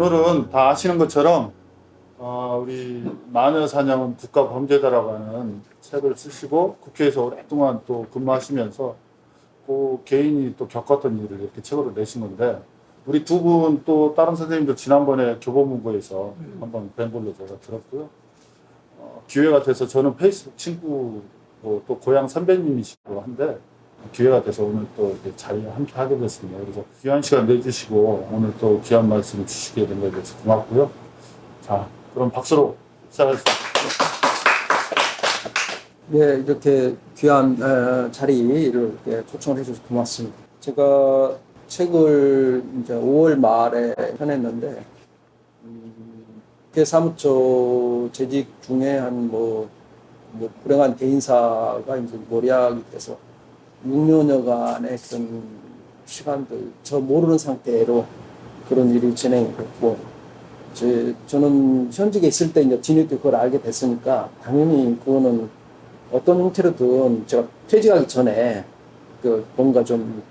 오늘은 다 아시는 것처럼 우리 마녀 사냥은 국가 범죄다라고 하는 책을 쓰시고 국회에서 오랫동안 또 근무하시면서 그 개인이 또 겪었던 일을 이렇게 책으로 내신 건데 우리 두 분 또 다른 선생님들 지난번에 교보문고에서 한번 뵌 걸로 제가 들었고요. 기회가 돼서 저는 페이스북 친구고 또 고향 선배님이시고 한데 기회가 돼서 오늘 또 이렇게 자리에 함께 하게 됐습니다. 그래서 귀한 시간 내주시고 오늘 또 귀한 말씀을 주시게 된 것에 대해서 고맙고요. 자, 그럼 박수로 시작하겠습니다. 네, 이렇게 귀한 자리를 이렇게 초청을 해주셔서 고맙습니다. 제가 책을 이제 5월 말에 펴냈는데, 사무처 재직 중에 뭐 불행한 개인사가 이제 모략이 돼서 6년여간의 그런 시간들, 저 모르는 상태로 그런 일이 진행이 됐고, 저는 현직에 있을 때 이제 뒤늦게 그걸 알게 됐으니까, 당연히 그거는 어떤 형태로든 제가 퇴직하기 전에 뭔가 좀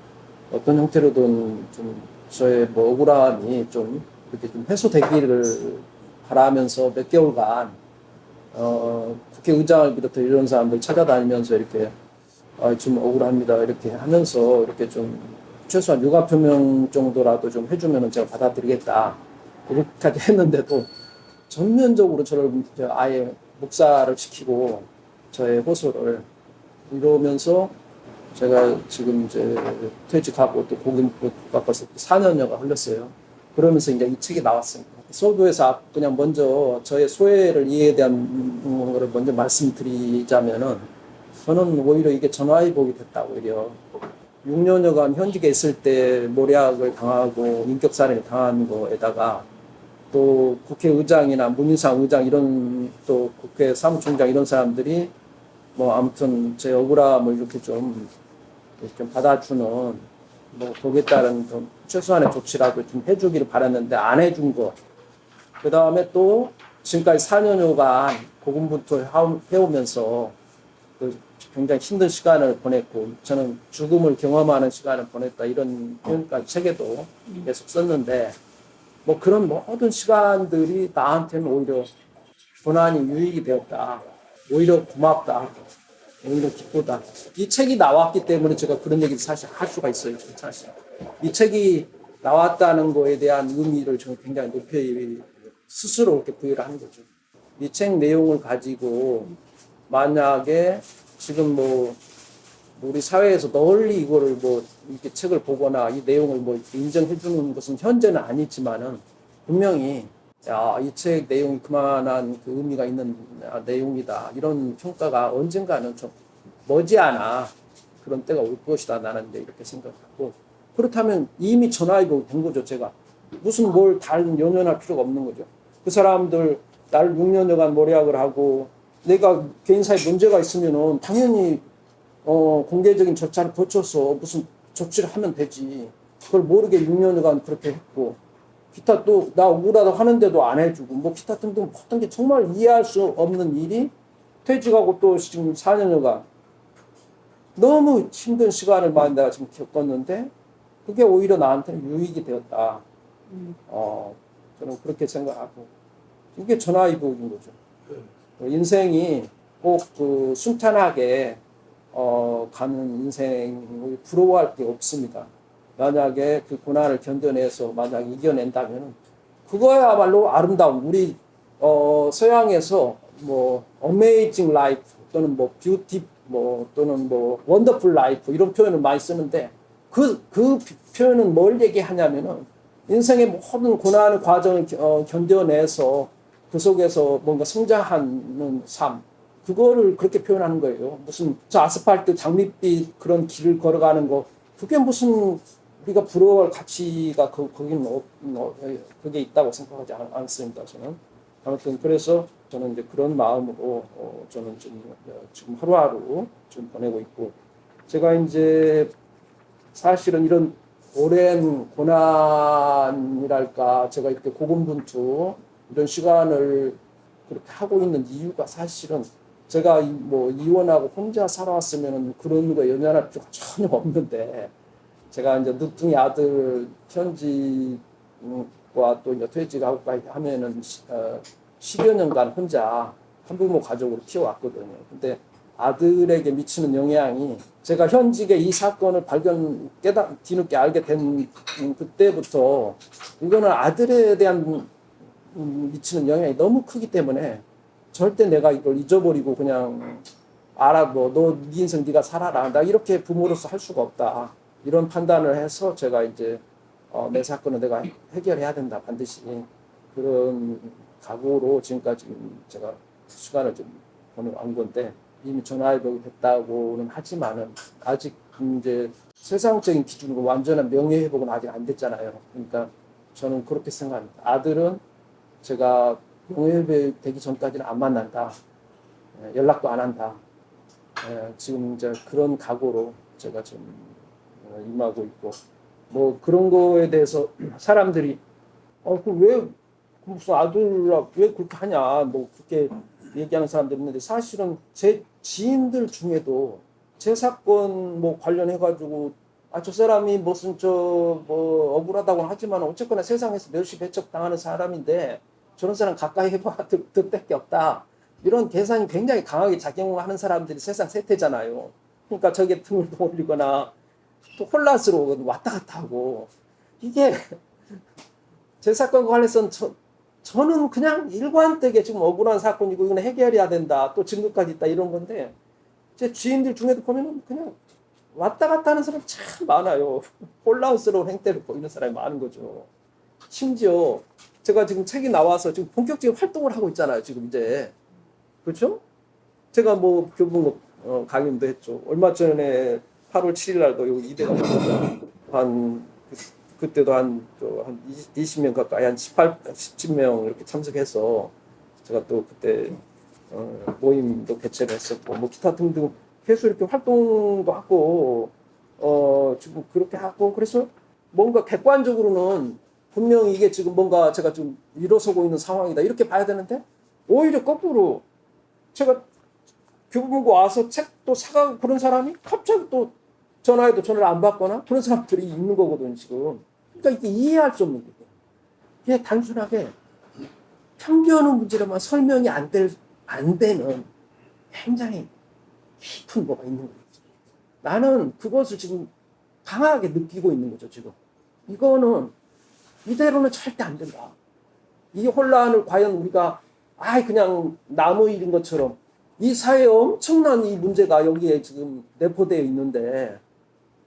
어떤 형태로든 좀 저의 뭐 억울함이 좀 이렇게 좀 해소되기를 바라면서 몇 개월간 국회의장을 비롯해 이런 사람들 찾아다니면서 이렇게 좀 억울합니다 이렇게 하면서 이렇게 좀 최소한 유감 표명 정도라도 좀 해주면은 제가 받아들이겠다 이렇게까지 했는데도 전면적으로 저를 아예 묵살을 시키고 저의 호소를 이러면서 제가 지금 이제 퇴직하고 또 고గిం부가 벌써 4년여가 흘렀어요. 그러면서 이제 이 책이 나왔습니다. 소도에서 그냥 먼저 저의 소외를 이해에 대한 거를 먼저 말씀드리자면은 저는 오히려 이게 전화위복이 됐다고 오히려 6년여간 현직에 있을 때 모략을 당하고 인격살인을 당한 거에다가 또 국회의장이나 문희상 의장 이런 또 국회 사무총장 이런 사람들이 뭐 아무튼 제 억울함을 이렇게 좀 받아주는 뭐 거기에 따른 좀 최소한의 조치라도 좀 해주기를 바랐는데 안 해준 거. 그 다음에 또 지금까지 4년여간 고군분투 해오면서 굉장히 힘든 시간을 보냈고 저는 죽음을 경험하는 시간을 보냈다 이런 표현까지 책에도 계속 썼는데 뭐 그런 모든 시간들이 나한테는 오히려 고난이 유익이 되었다. 오히려 고맙다. 오히려 기쁘다. 이 책이 나왔기 때문에 제가 그런 얘기를 사실 할 수가 있어요. 사실. 이 책이 나왔다는 거에 대한 의미를 저는 굉장히 높이 스스로 이렇게 부여를 하는 거죠. 이 책 내용을 가지고 만약에 지금 뭐 우리 사회에서 널리 이거를 뭐 이렇게 책을 보거나 이 내용을 뭐 인정해 주는 것은 현재는 아니지만은 분명히 이 책 내용이 그만한 그 의미가 있는 내용이다. 이런 평가가 언젠가는 좀 머지않아 그런 때가 올 것이다. 나는 이렇게 생각하고 그렇다면 이미 전화위복이 된 거죠. 제가 무슨 뭘 다른 연연할 필요가 없는 거죠. 그 사람들 나를 6년여간 모략을 하고 내가 개인사에 문제가 있으면은 당연히 공개적인 절차를 거쳐서 무슨 조치를 하면 되지. 그걸 모르게 6년여간 그렇게 했고 기타 또 나 억울하다고 하는데도 안 해주고 뭐 기타 등등 모든 게 정말 이해할 수 없는 일이 퇴직하고 또 지금 4년여간 너무 힘든 시간을 많이 내가 지금 겪었는데 그게 오히려 나한테는 유익이 되었다. 저는 그렇게 생각하고 이게 전화위복인 거죠. 인생이 꼭 그 순탄하게 가는 인생을 부러워할 게 없습니다. 만약에 그 고난을 견뎌내서 만약 이겨낸다면 그거야말로 아름다운 우리 서양에서 뭐 어메이징 라이프 또는 뭐 뷰티 뭐 또는 뭐 원더풀 라이프 이런 표현을 많이 쓰는데 그 표현은 뭘 얘기하냐면은 인생의 모든 고난의 과정을 견뎌내서 그 속에서 뭔가 성장하는 삶 그거를 그렇게 표현하는 거예요. 무슨 저 아스팔트 장밋빛 그런 길을 걸어가는 거 그게 무슨 우리가 부러워할 가치가 거기는 그게 있다고 생각하지 않습니다. 저는 아무튼 그래서 저는 이제 그런 마음으로 저는 지금 하루하루 좀 보내고 있고 제가 이제 사실은 이런 오랜 고난이랄까 제가 이렇게 고군분투 이런 시간을 그렇게 하고 있는 이유가 사실은 제가 뭐 이혼하고 혼자 살아왔으면 그런 거 연연할 필요가 전혀 없는데 제가 이제 늦둥이 아들 현지 또 이제 퇴직하고 하면은 10여 년간 혼자 한부모 가족으로 키워왔거든요. 근데 아들에게 미치는 영향이 제가 현직에 이 사건을 뒤늦게 알게 된 그때부터 이거는 아들에 대한 미치는 영향이 너무 크기 때문에 절대 내가 이걸 잊어버리고 그냥 너 네 인생 네가 살아라. 나 이렇게 부모로서 할 수가 없다. 이런 판단을 해서 제가 이제 내 사건은 내가 해결해야 된다. 반드시 그런 각오로 지금까지 제가 시간을 좀 보내온 건데 이미 전화위복이 됐다고는 하지만은 아직 이제 세상적인 기준으로 완전한 명예회복은 아직 안 됐잖아요. 그러니까 저는 그렇게 생각합니다. 아들은 제가 명예회복 되기 전까지는 안 만난다. 연락도 안 한다. 지금 이제 그런 각오로 제가 지금 임하고 있고 뭐 그런 거에 대해서 사람들이 왜 무슨 아들라 왜 그렇게 하냐 뭐 그렇게 얘기하는 사람들이 있는데 사실은 제 지인들 중에도 제 사건 뭐 관련해 가지고 저 사람이 무슨 뭐 억울하다고는 하지만 어쨌거나 세상에서 멸시 배척 당하는 사람인데 저런 사람 가까이 해봐 득밖에 없다. 이런 계산이 굉장히 강하게 작용하는 사람들이 세상 세태잖아요. 그러니까 저게 등을 돌리거나 또 혼란스러워 왔다 갔다 하고 이게 제 사건과 관련해서는 저는 그냥 일관되게 지금 억울한 사건이고 이건 해결해야 된다. 또 증거까지 있다 이런 건데 제 지인들 중에도 보면은 그냥 왔다 갔다 하는 사람 참 많아요. 혼란스러운 행태를 보이는 사람이 많은 거죠. 심지어 제가 지금 책이 나와서 지금 본격적인 활동을 하고 있잖아요. 지금 이제 그렇죠? 제가 뭐 교부 강연도 했죠. 얼마 전에 8월 7일 날도 여기 이대가 그때도 한 20명 가까이 한 17명 이렇게 참석해서 제가 또 그때 모임도 개최를 했었고 뭐 기타 등등 계속 이렇게 활동도 하고 지금 그렇게 하고 그래서 뭔가 객관적으로는 분명히 이게 지금 뭔가 제가 좀 일어서고 있는 상황이다 이렇게 봐야 되는데 오히려 거꾸로 제가 교보문고 와서 책도 사가고 그런 사람이 갑자기 또 전화해도 전화를 안 받거나 그런 사람들이 있는 거거든요 지금. 그러니까 이게 이해할 수 없는 거예요. 이게 단순하게 편견의 문제로만 설명이 안 되는 굉장히 깊은 뭐가 있는 거예요. 나는 그것을 지금 강하게 느끼고 있는 거죠 지금. 이거는 이대로는 절대 안 된다. 이 혼란을 과연 우리가 그냥 나무 일인 것처럼 이 사회에 엄청난 이 문제가 여기에 지금 내포되어 있는데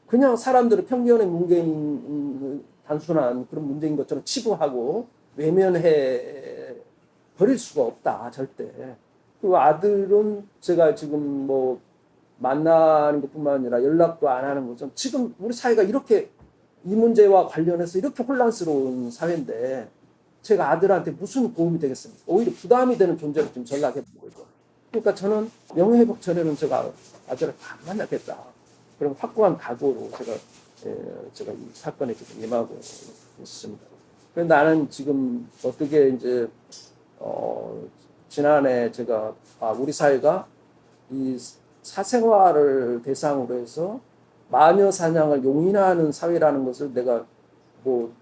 그냥 사람들은 편견의 문제인 단순한 그런 문제인 것처럼 치부하고 외면해 버릴 수가 없다 절대. 그 아들은 제가 지금 뭐 만나는 것뿐만 아니라 연락도 안 하는 것은 지금 우리 사회가 이렇게 이 문제와 관련해서 이렇게 혼란스러운 사회인데 제가 아들한테 무슨 도움이 되겠습니까? 오히려 부담이 되는 존재로 지금 전락해보고 있고. 그러니까 저는 명예회복 전에는 제가 아들을 안 만나겠다. 그런 확고한 각오로 제가 이 사건에 지금 임하고 있습니다. 그래서 나는 지금 어떻게 이제 지난해 제가 우리 사회가 이 사생활을 대상으로 해서 마녀 사냥을 용인하는 사회라는 것을 내가 뭐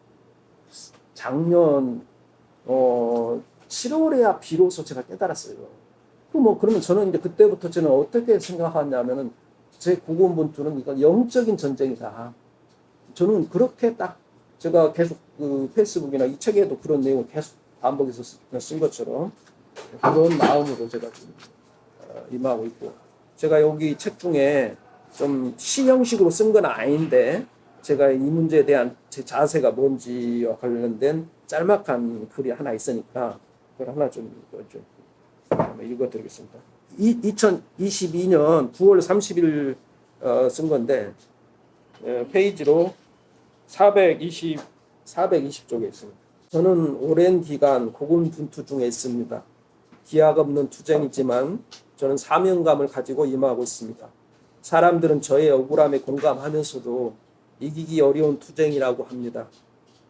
작년 7월에야 비로소 제가 깨달았어요. 그러면 저는 이제 그때부터 저는 어떻게 생각하냐면은 제 고군분투는 이건 영적인 전쟁이다. 저는 그렇게 딱 제가 계속 그 페이스북이나 이 책에도 그런 내용을 계속 반복해서 쓴 것처럼 그런 마음으로 제가 지금 임하고 있고 제가 여기 책 중에 좀 시 형식으로 쓴 건 아닌데 제가 이 문제에 대한 제 자세가 뭔지와 관련된 짤막한 글이 하나 있으니까 그걸 하나 좀 읽어드리겠습니다. 2022년 9월 30일 쓴 건데 페이지로 420쪽에 있습니다. 저는 오랜 기간 고군분투 중에 있습니다. 기약 없는 투쟁이지만 저는 사명감을 가지고 임하고 있습니다. 사람들은 저의 억울함에 공감하면서도 이기기 어려운 투쟁이라고 합니다.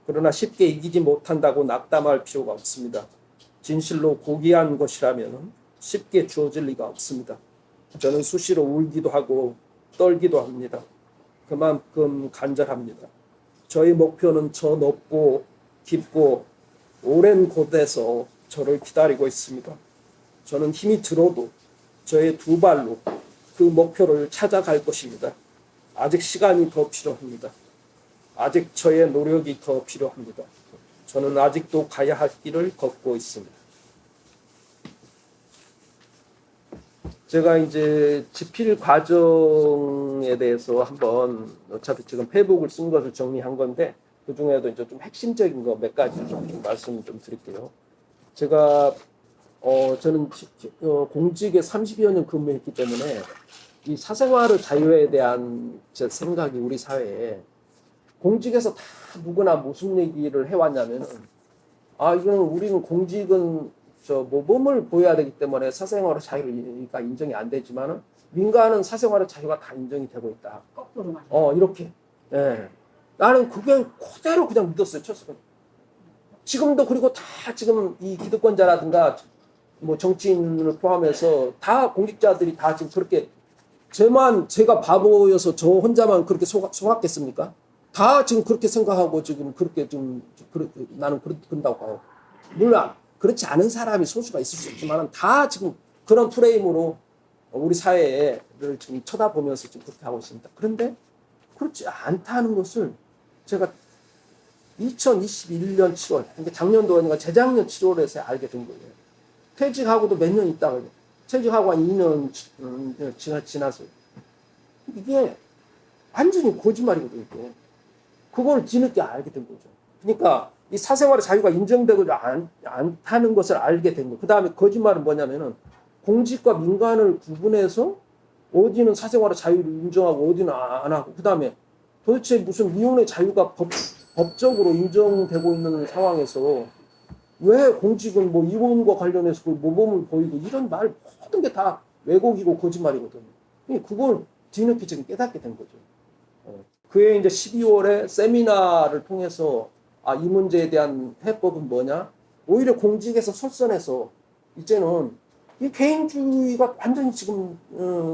그러나 쉽게 이기지 못한다고 낙담할 필요가 없습니다. 진실로 고귀한 것이라면 쉽게 주어질 리가 없습니다. 저는 수시로 울기도 하고 떨기도 합니다. 그만큼 간절합니다. 저의 목표는 저 높고 깊고 오랜 곳에서 저를 기다리고 있습니다. 저는 힘이 들어도 저의 두 발로 그 목표를 찾아갈 것입니다. 아직 시간이 더 필요합니다. 아직 저의 노력이 더 필요합니다. 저는 아직도 가야 할 길을 걷고 있습니다. 제가 이제 집필 과정에 대해서 한번 어차피 지금 페이북을 쓴 것을 정리한 건데 그 중에도 이제 좀 핵심적인 거 몇 가지 좀 말씀 좀 드릴게요. 제가 저는 공직에 30여 년 근무했기 때문에 이 사생활의 자유에 대한 제 생각이 우리 사회에 공직에서 다 누구나 무슨 얘기를 해왔냐면은 이거는 우리는 공직은 모범을 보여야 되기 때문에 사생활의 자유가 인정이 안 되지만은 민간은 사생활의 자유가 다 인정이 되고 있다. 거꾸로 말해. 이렇게. 예. 나는 그게 그대로 그냥 믿었어요. 쳤어요. 지금도 그리고 다 지금 이 기득권자라든가 뭐 정치인을 포함해서 다 공직자들이 다 지금 그렇게 제가 바보여서 저 혼자만 그렇게 속았겠습니까? 다 지금 그렇게 생각하고 지금 그렇게 나는 그런다고 봐요. 물론 그렇지 않은 사람이 소수가 있을 수 있지만 다 지금 그런 프레임으로 우리 사회를 지금 쳐다보면서 지금 그렇게 하고 있습니다. 그런데 그렇지 않다는 것을 제가 2021년 7월, 그러니까 작년도 아니라 재작년 7월에서 알게 된 거예요. 퇴직하고도 몇 년 있다가 퇴직하고 한 2년 지났어요. 이게 완전히 거짓말이거든요. 이게. 그걸 뒤늦게 알게 된 거죠. 그러니까 이 사생활의 자유가 인정되고 않다는 것을 알게 된 거예요. 그 다음에 거짓말은 뭐냐면은 공직과 민간을 구분해서 어디는 사생활의 자유를 인정하고 어디는 안 하고 그 다음에 도대체 무슨 이혼의 자유가 법적으로 인정되고 있는 상황에서 왜 공직은 뭐 이혼과 관련해서 그 모범을 보이고 이런 말 모든 게 다 왜곡이고 거짓말이거든요. 그걸 뒤늦게 지금 깨닫게 된 거죠. 그해 이제 12월에 세미나를 통해서 이 문제에 대한 해법은 뭐냐? 오히려 공직에서 솔선해서 이제는 이 개인주의가 완전히 지금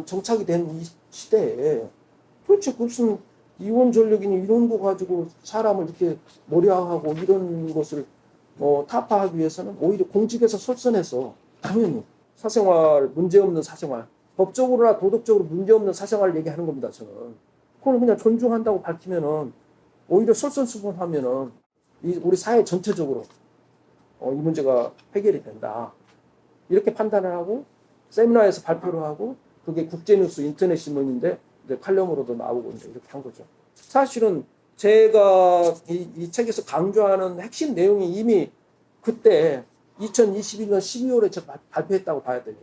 정착이 된 이 시대에 도대체 무슨 이혼 전력이니 이런 거 가지고 사람을 이렇게 몰아하고 이런 것을 타파하기 위해서는 오히려 공직에서 솔선해서 당연히 사생활 문제없는 사생활 법적으로나 도덕적으로 문제없는 사생활을 얘기하는 겁니다. 저는 그걸 그냥 존중한다고 밝히면은 오히려 솔선수범하면은 우리 사회 전체적으로 이 문제가 해결이 된다 이렇게 판단을 하고 세미나에서 발표를 하고 그게 국제뉴스 인터넷 신문인데 이제 칼럼으로도 나오고 이제 이렇게 한 거죠. 사실은 제가 이 책에서 강조하는 핵심 내용이 이미 그때 2021년 12월에 제가 발표했다고 봐야 돼요.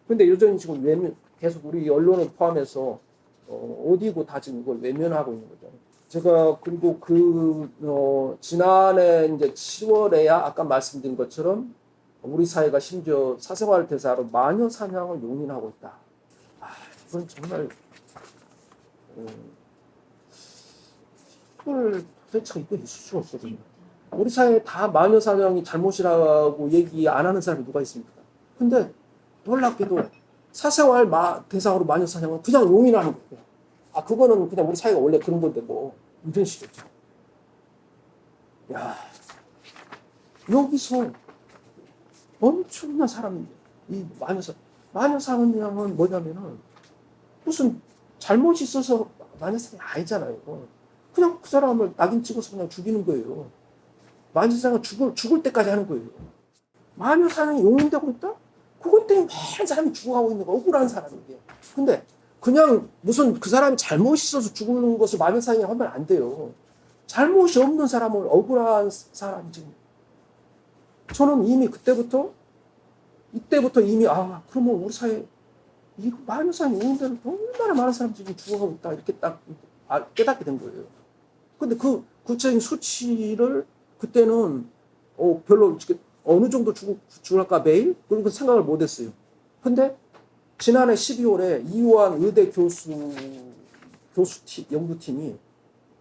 근데 여전히 지금 계속 우리 언론을 포함해서 어디고 다 지금 이걸 외면하고 있는 거죠. 제가 그리고 지난해 이제 10월에야 아까 말씀드린 것처럼 우리 사회가 심지어 사생활 대사로 마녀 사냥을 용인하고 있다. 이건 정말 이걸 도대체 이거 있을 수가 없거든요. 우리 사회에 다 마녀 사냥이 잘못이라고 얘기 안 하는 사람이 누가 있습니까? 근데 놀랍게도 사생활 대상으로 마녀 사냥은 그냥 용인하는 거예요. 그거는 그냥 우리 사회가 원래 그런 건데 뭐 이런 식이죠. 야, 여기서 엄청난 사람인데 이 마녀 사냥은 뭐냐면은 무슨 잘못이 있어서 마녀 사냥 아니잖아요. 그냥 그 사람을 낙인 찍어서 그냥 죽이는 거예요. 마녀 사냥은 죽을 때까지 하는 거예요. 마녀 사냥이 용인되고 있다? 그것 때문에 많은 사람이 죽어가고 있는 거 억울한 사람인데. 근데 그냥 무슨 그 사람이 잘못이 있어서 죽는 것을 마녀 사냥이 하면 안 돼요. 잘못이 없는 사람을 억울한 사람이지. 저는 이미 이때부터 이미 그러면 우리 사회 이 마녀 사냥이 용인되는 얼마나 많은 사람들이 죽어가고 있다 이렇게 딱 깨닫게 된 거예요. 근데 그 구체적인 수치를 그때는 별로 어느 정도 죽을까 매일 그런 생각을 못했어요. 근데 지난해 12월에 이호환 의대 연구팀이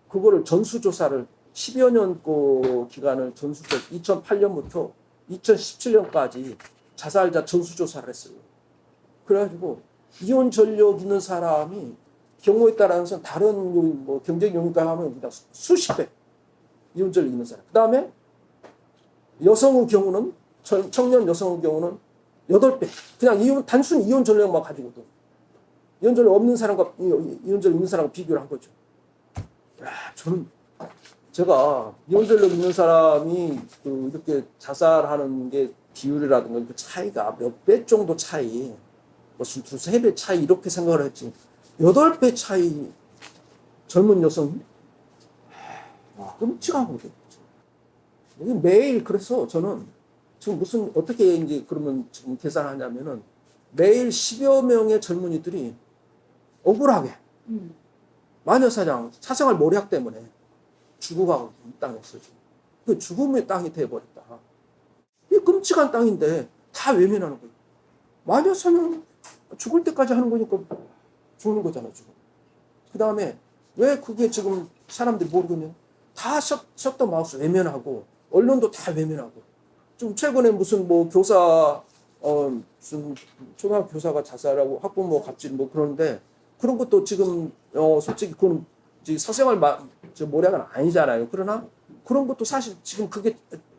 그거를 전수조사를 10여 년 기간을 2008년부터 2017년까지 자살자 전수조사를 했어요. 그래가지고 이혼 전력 있는 사람이 경우에 따라서 다른 뭐 경쟁 용의가 하면 수십 배 이혼 전력 있는 사람. 그 다음에 여성의 경우는 청년 여성의 경우는 8배. 그냥 단순 이혼 전력만 가지고도 이혼 전력 없는 사람과 이혼 전력 있는 사람과 비교를 한 거죠. 야, 저는 제가 이혼 전력 있는 사람이 이렇게 자살하는 게 비율이라든가 그 차이가 몇 배 정도 차이, 무슨 2-3배 차이 이렇게 생각을 했지. 8배 차이 젊은 여성 끔찍하거든요. 매일 그래서 저는 지금 무슨 어떻게 이제 그러면 지금 계산하냐면은 매일 10여 명의 젊은이들이 억울하게 마녀사냥 사생활 모략 때문에 죽어가고 이 땅에서 그 죽음의 땅이 돼버렸다. 이 끔찍한 땅인데 다 외면하는 거예요. 마녀사냥 죽을 때까지 하는 거니까 죽는 거잖아 지금. 그 다음에 왜 그게 지금 사람들이 모르겠냐? 다 셧더 마우스 외면하고 언론도 다 외면하고 좀 최근에 무슨 뭐 교사 무슨 초등학교 교사가 자살하고 학부모 갑질 뭐 그러는데 그런 것도 지금 솔직히 그건 사생활 모략은 아니잖아요. 그러나 그런 것도 사실 지금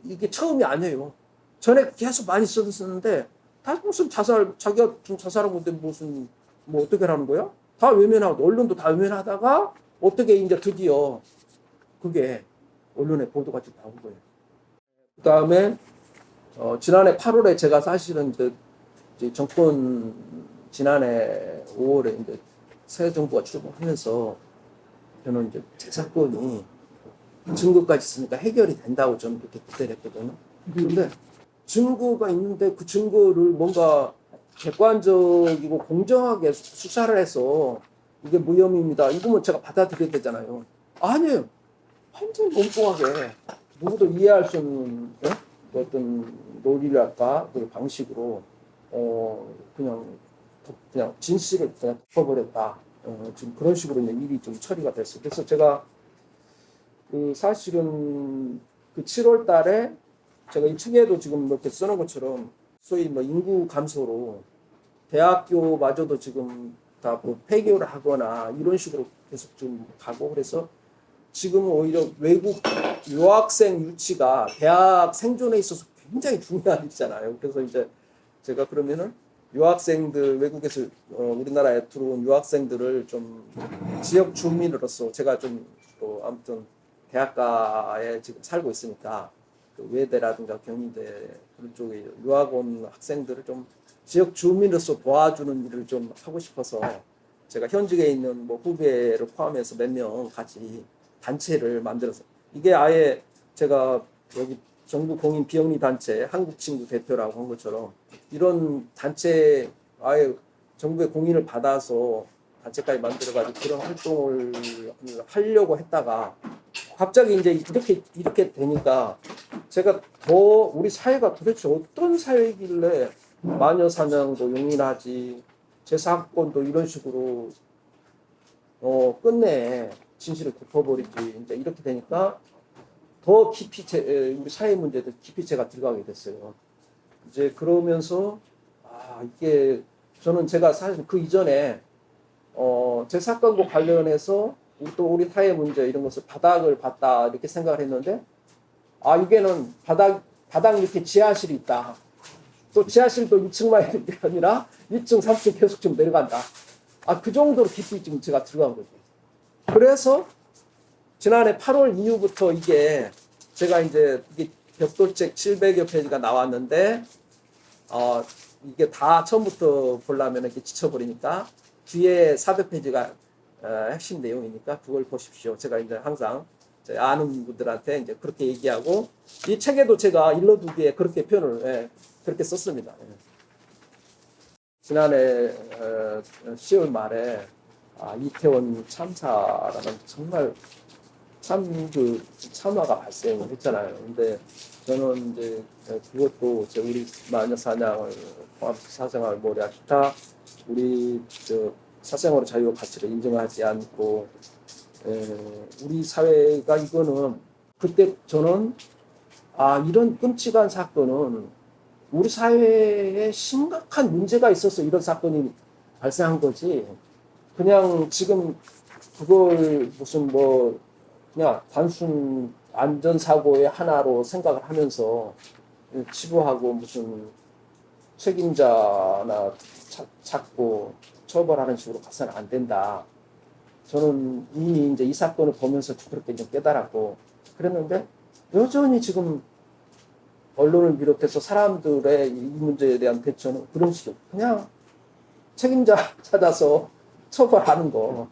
이게 처음이 아니에요. 전에 계속 많이 썼는데 다 무슨 자기가 좀 자살한 건데 무슨 뭐 어떻게 하는 거야? 다 외면하고 언론도 다 외면하다가 어떻게 이제 드디어 그게 언론에 보도가 지금 나온 거예요. 그 다음에 지난해 8월에 제가 사실은 이제 정권 지난해 5월에 이제 새 정부가 출범하면서 저는 이제 제 사건이 증거까지 있으니까 해결이 된다고 저는 그렇게 기대를 했거든요. 그런데 증거가 있는데 그 증거를 뭔가 객관적이고 공정하게 수사를 해서 이게 무혐의입니다. 이거면 제가 받아들여야 되잖아요. 아니에요. 완전 엉뚱하게 누구도 이해할 수 없는 어떤 논리랄까 그 방식으로 그냥 진실을 그냥 덮어버렸다. 지금 그런 식으로 일이 좀 처리가 됐어요. 그래서 제가 사실은 7월 달에 제가 이 책에도 지금 이렇게 써놓은 것처럼 소위 뭐 인구 감소로 대학교마저도 지금 다 뭐 폐교를 하거나 이런 식으로 계속 좀 가고 그래서 지금 오히려 외국 유학생 유치가 대학 생존에 있어서 굉장히 중요한 일이잖아요. 그래서 이제 제가 그러면은 유학생들 외국에서 우리나라에 들어온 유학생들을 좀 지역 주민으로서 제가 좀 아무튼 대학가에 지금 살고 있으니까 그 외대라든가 경희대 그런 쪽에 유학 온 학생들을 좀 지역 주민으로서 도와주는 일을 좀 하고 싶어서 제가 현직에 있는 뭐 후배를 포함해서 몇 명 같이 단체를 만들어서 이게 아예 제가 여기 정부 공인 비영리 단체 한국친구 대표라고 한 것처럼 이런 단체 아예 정부의 공인을 받아서 단체까지 만들어가지고 그런 활동을 하려고 했다가 갑자기 이제 이렇게 되니까 제가 더 우리 사회가 도대체 어떤 사회이길래 마녀 사냥도 용인하지 제사건도 이런 식으로 끝내 진실을 덮어버리지 이제 이렇게 되니까 더 깊이 우리 사회 문제도 깊이 제가 들어가게 됐어요. 이제 그러면서 이게 저는 제가 사실 그 이전에 제 사건과 관련해서 또 우리 사회 문제 이런 것을 바닥을 봤다 이렇게 생각을 했는데 이게는 바닥 밑에 지하실이 있다. 또 지하실도 2층만 있는 게 아니라 2층, 3층 계속 좀 내려간다. 그 정도로 깊이 지금 제가 들어간 거죠. 그래서 지난해 8월 이후부터 이게 제가 이제 이게 벽돌책 700여 페이지가 나왔는데 이게 다 처음부터 보려면 이렇게 지쳐버리니까 뒤에 400페이지가 핵심 내용이니까 그걸 보십시오. 제가 이제 항상 아는 분들한테 이제 그렇게 얘기하고 이 책에도 제가 일러두기에 그렇게 표현을 그렇게 썼습니다. 지난해 10월 말에 이태원 참사라는 정말 참 참화가 발생을 했잖아요. 근데 저는 이제 그것도 우리 마녀 사냥을 포함해서 사생활 모략 기타 우리 사생활의 자유 가치를 인정하지 않고 우리 사회가 이거는 그때 저는 이런 끔찍한 사건은 우리 사회에 심각한 문제가 있어서 이런 사건이 발생한 거지 그냥 지금 그걸 무슨 그냥 단순 안전사고의 하나로 생각을 하면서 치부하고 무슨 책임자나 찾고 처벌하는 식으로 가서는 안 된다. 저는 이미 이제 이 사건을 보면서 그렇게 좀 깨달았고 그랬는데 여전히 지금 언론을 비롯해서 사람들의 이 문제에 대한 대처는 그런 식으로 그냥 책임자 찾아서 처벌하는 거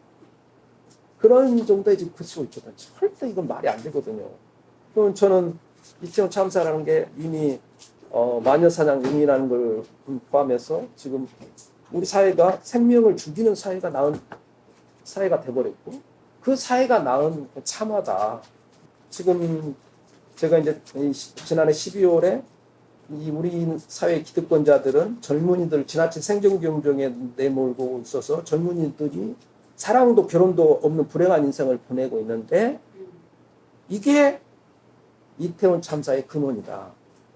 그런 정도의 지금 그치고 있거든요. 절대 이건 말이 안 되거든요. 그럼 저는 이태원 참사라는 게 이미 마녀사냥 용이라는 걸 포함해서 지금 우리 사회가 생명을 죽이는 사회가 낳은 사회가 돼버렸고 그 사회가 낳은 참화다. 지금 제가 이제 지난해 12월에 이 우리 사회 기득권자들은 젊은이들 지나친 생존경쟁에 내몰고 있어서 젊은이들이 사랑도 결혼도 없는 불행한 인생을 보내고 있는데 이게 이태원 참사의 근원이다.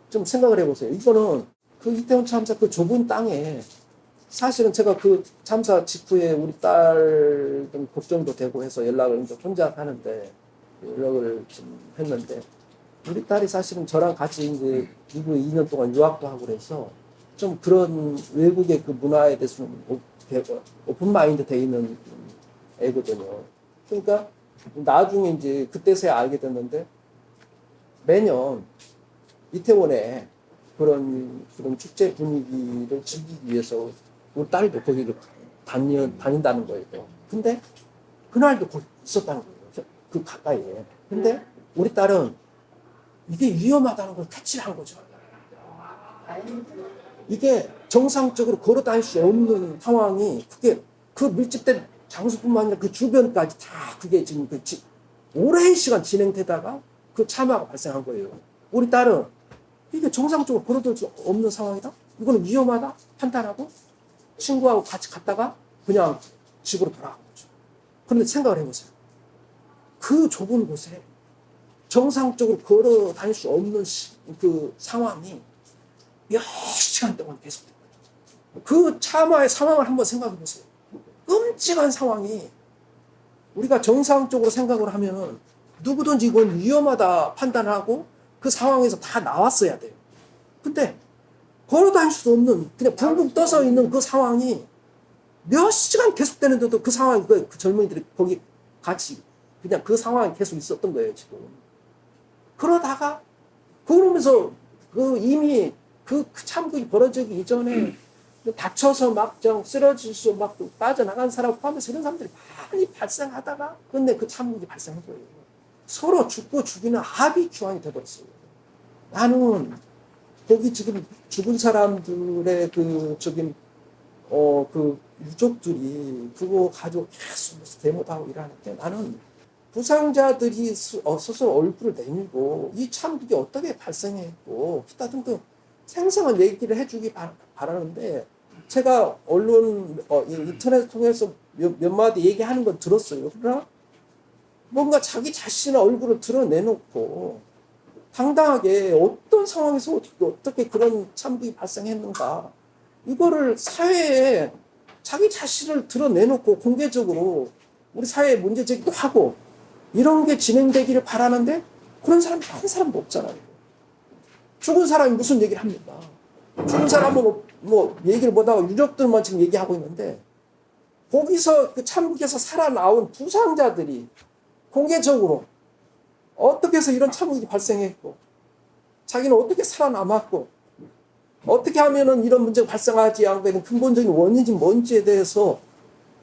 좀 생각을 해보세요. 이거는 그 이태원 참사 그 좁은 땅에 사실은 제가 그 참사 직후에 우리 딸 좀 걱정도 되고 해서 연락을 이제 혼자 하는데 연락을 좀 했는데 우리 딸이 사실은 저랑 같이 이제 미국에 2년 동안 유학도 하고 그래서 좀 그런 외국의 그 문화에 대해서는 오픈 마인드 돼 있는 애거든요. 그러니까 나중에 이제 그때서야 알게 됐는데 매년 이태원에 그런 축제 분위기를 즐기기 위해서 우리 딸도 거기를 다닌다는 거예요. 근데 그날도 거기 있었다는 거예요. 그 가까이에. 근데 우리 딸은 이게 위험하다는 걸 캐치를 한 거죠. 이게 정상적으로 걸어 다닐 수 없는 상황이 그게 그 밀집된 장소뿐만 아니라 그 주변까지 다 그게 지금 오랜 시간 진행되다가 그 참화가 발생한 거예요. 우리 딸은 이게 정상적으로 걸어둘 수 없는 상황이다? 이거는 위험하다? 판단하고 친구하고 같이 갔다가 그냥 집으로 돌아간 거죠. 그런데 생각을 해보세요. 그 좁은 곳에 정상적으로 걸어 다닐 수 없는 그 상황이 몇 시간 동안 계속된 거예요. 그 참화의 상황을 한번 생각해 보세요. 끔찍한 상황이 우리가 정상적으로 생각을 하면 누구든지 이건 위험하다 판단하고 그 상황에서 다 나왔어야 돼요. 근데 걸어 다닐 수 없는 그냥 붕붕 떠서 있는 그 상황이 몇 시간 계속되는데도 그 상황이 그 젊은이들이 거기 같이 그냥 그 상황이 계속 있었던 거예요, 지금. 그러다가 그러면서 그 이미 그 참극이 벌어지기 이전에 다쳐서 막 쓰러질 막 빠져나간 사람 포함해서 이런 사람들이 많이 발생하다가 근데 그 참극이 발생한 거예요. 서로 죽고 죽이는 아비규환이 돼버렸어요. 나는 거기 지금 죽은 사람들의 그 유족들이 그거 가지고 계속 데모도 하고 이러는데 나는 부상자들이 스스로 얼굴을 내밀고 이 참극이 어떻게 발생했고 기타 등등 생생한 얘기를 해주기 바라는데 제가 언론 인터넷 통해서 몇 마디 얘기하는 건 들었어요. 그러나 뭔가 자기 자신의 얼굴을 드러내놓고 당당하게 어떤 상황에서 어떻게 그런 참극이 발생했는가 이거를 사회에 자기 자신을 드러내놓고 공개적으로 우리 사회에 문제 제기도 하고 이런 게 진행되기를 바라는데 그런 사람이 한 사람도 없잖아요. 죽은 사람이 무슨 얘기를 합니까? 죽은 사람은 뭐 얘기를 못하고 유족들만 지금 얘기하고 있는데 거기서 그 참극에서 살아나온 부상자들이 공개적으로 어떻게 해서 이런 참극이 발생했고 자기는 어떻게 살아남았고 어떻게 하면은 이런 문제가 발생하지 않게 되는 근본적인 원인이 뭔지에 대해서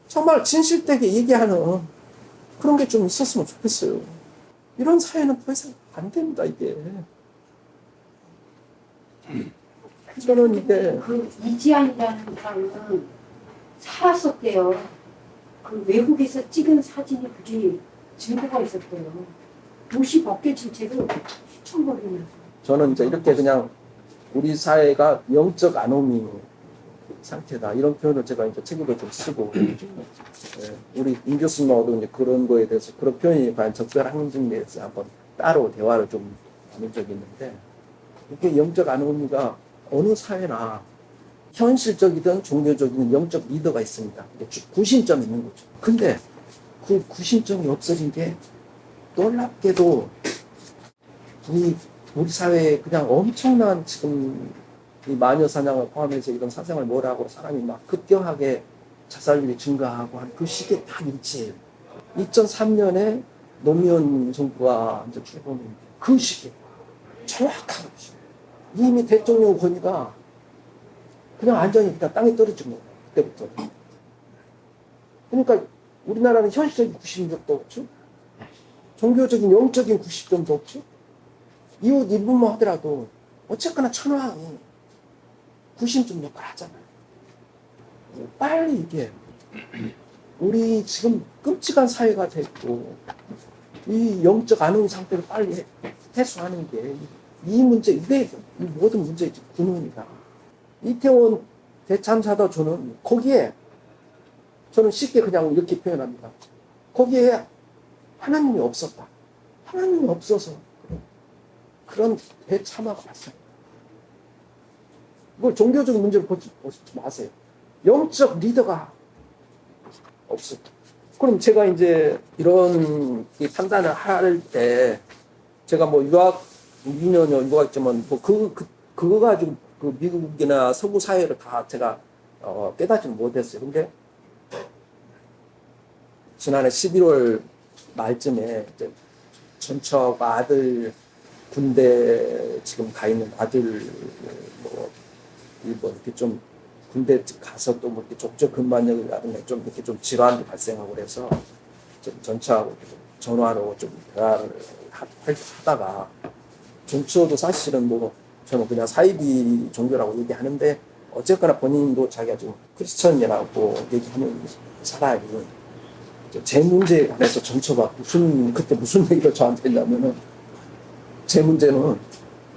정말 진실되게 얘기하는 그런 게 좀 있었으면 좋겠어요. 이런 사회는 더 이상 안 됩니다, 이게. 저는 이게 그 이지안이라는 사람은 살았었대요. 그 외국에서 찍은 사진이 그게 증거가 있었대요. 옷이 벗겨진 채로 휘청거리면서. 저는 이제 이렇게 그냥 우리 사회가 영적 아노미 상태다 이런 표현을 제가 이제 책에도 좀 쓰고 우리 임 교수님하고도 이제 그런 거에 대해서 그런 표현이 과연 적절한지에 대해서 한번 따로 대화를 좀 나눈 적이 있는데 이게 영적 아노미가 어느 사회나 현실적이든 종교적이든 영적 리더가 있습니다. 구심점이 있는 거죠. 근데 그 구심점이 없어진 게 놀랍게도 우리 사회에 그냥 엄청난 지금 이 마녀 사냥을 포함해서 이런 사생활 뭐라고 사람이 막 급격하게 자살률이 증가하고 한 그 시기에 딱 일치해요. 2003년에 노무현 정부가 이제 출범한 그 시기에 정확한 것이 이미 대통령 권위가 그냥 완전히 그냥 땅에 떨어진 거예요. 그때부터. 그러니까 우리나라는 현실적인 구심력도 없죠. 종교적인 영적인 구심점도 없죠. 이웃 일부만 하더라도 어쨌거나 천황이 구심점 역할을 하잖아요. 빨리 이게 우리 지금 끔찍한 사회가 됐고 이 영적 안흥 상태를 빨리 해소하는 게 이 문제, 이게 이 모든 문제의 근원이다. 이태원 대참사도 저는 거기에 저는 쉽게 그냥 이렇게 표현합니다. 거기에 하나님이 없었다. 하나님이 없어서 그런 대참화가 왔어요. 이걸 종교적인 문제로 보지 마세요. 영적 리더가 없어요. 그럼 제가 이제 이런 판단을 할 때 제가 뭐 유학 2년여 유학했지만 뭐 그거 가지고 그 미국이나 서구 사회를 다 제가 깨닫지는 못했어요. 근데 지난해 11월 말쯤에 이제 전처가 아들 군대 지금 가 있는 아들 뭐 이렇게 좀 군대 가서 또 뭐 이렇게 족저 근만역이라든가 좀 이렇게 좀 질환이 발생하고 그래서 좀 전처하고 전화로 좀 대화를 하다가 전처도 사실은 뭐 저는 그냥 사이비 종교라고 얘기하는데 어쨌거나 본인도 자기가 좀 크리스천이라고 얘기하는 사람이 제 문제에 관해서 전처가 그때 무슨 얘기를 저한테 했냐면은 제 문제는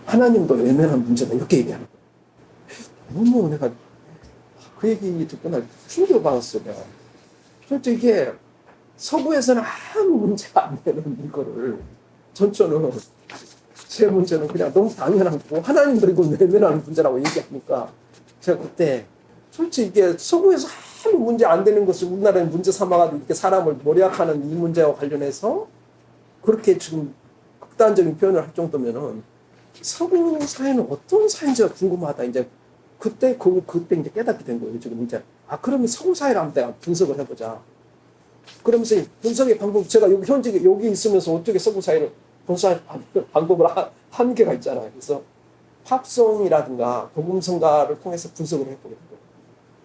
하나님도 외면한 문제다 이렇게 얘기하는 거예요. 너무 내가 그 얘기 듣고 날 충격받았어요. 내가. 솔직히 이게 서구에서는 아무 문제가 안 되는 이거를 전처는 제 문제는 그냥 너무 당연하고 하나님도 이걸 외면하는 문제라고 얘기하니까 제가 그때 솔직히 이게 서구에서 아무 문제 안 되는 것을 우리나라에 문제 삼아가지고 이렇게 사람을 모략하는 이 문제와 관련해서 그렇게 지금 극단적인 표현을 할 정도면은 서구 사회는 어떤 사회인지가 궁금하다. 이제 그때 이제 깨닫게 된 거예요. 지금 이제 그러면 서구 사회를 한번 내가 분석을 해보자. 그러면서 분석의 방법 제가 여기 있으면서 어떻게 서구 사회를 분석할 방법을 한계가 있잖아요. 그래서 팝송이라든가 복음성가를 통해서 분석을 해보게 된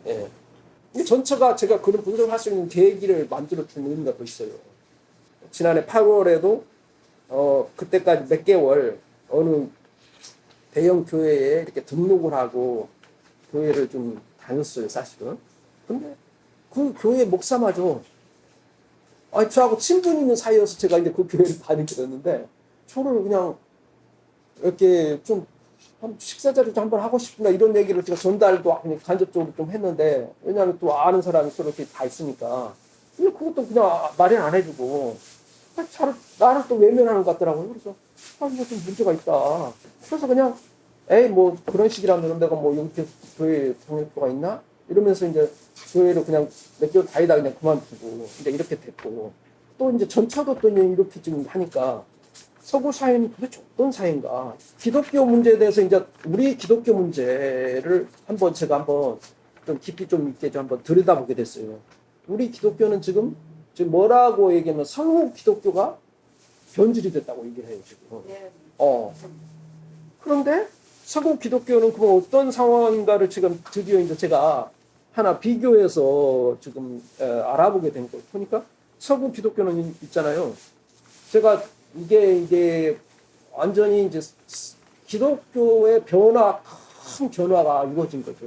거예요. 예. 이 전처가 제가 그런 분석을 할 수 있는 계기를 만들어준 의미가 더 있어요. 지난해 8월에도 그때까지 몇 개월 어느 대형 교회에 이렇게 등록을 하고 교회를 좀 다녔어요, 사실은. 근데 그 교회 목사마저 저하고 친분 있는 사이여서 제가 이제 그 교회를 다니게 됐는데 저를 그냥 이렇게 좀 식사 자리도 한번 하고 싶나 이런 얘기를 제가 전달도 그냥 간접적으로 좀 했는데 왜냐하면 또 아는 사람이 서로 이렇게 다 있으니까 근데 그것도 그냥 마련 안 해주고 나를 또 외면하는 것 같더라고요. 그래서 이거 좀 문제가 있다. 그래서 그냥 뭐 그런 식이라면 내가 뭐 이렇게 교회 동역도가 있나 이러면서 이제 교회를 그냥 몇 개월 다니다 그냥 그만두고 이제 이렇게 됐고 또 이제 전처도 또 이렇게 지금 하니까 서구 사회는 도대체 어떤 사회인가? 기독교 문제에 대해서 이제 우리 기독교 문제를 제가 한번 좀 깊이 좀 있게 좀 한번 들여다보게 됐어요. 우리 기독교는 지금 뭐라고 얘기하면 서구 기독교가 변질이 됐다고 얘기해요 지금. 그런데 서구 기독교는 그럼 어떤 상황인가를 지금 드디어 이제 제가 하나 비교해서 지금 알아보게 된 걸 보니까 서구 기독교는 있잖아요. 제가 이게 완전히 이제 기독교의 큰 변화가 이루어진 거죠.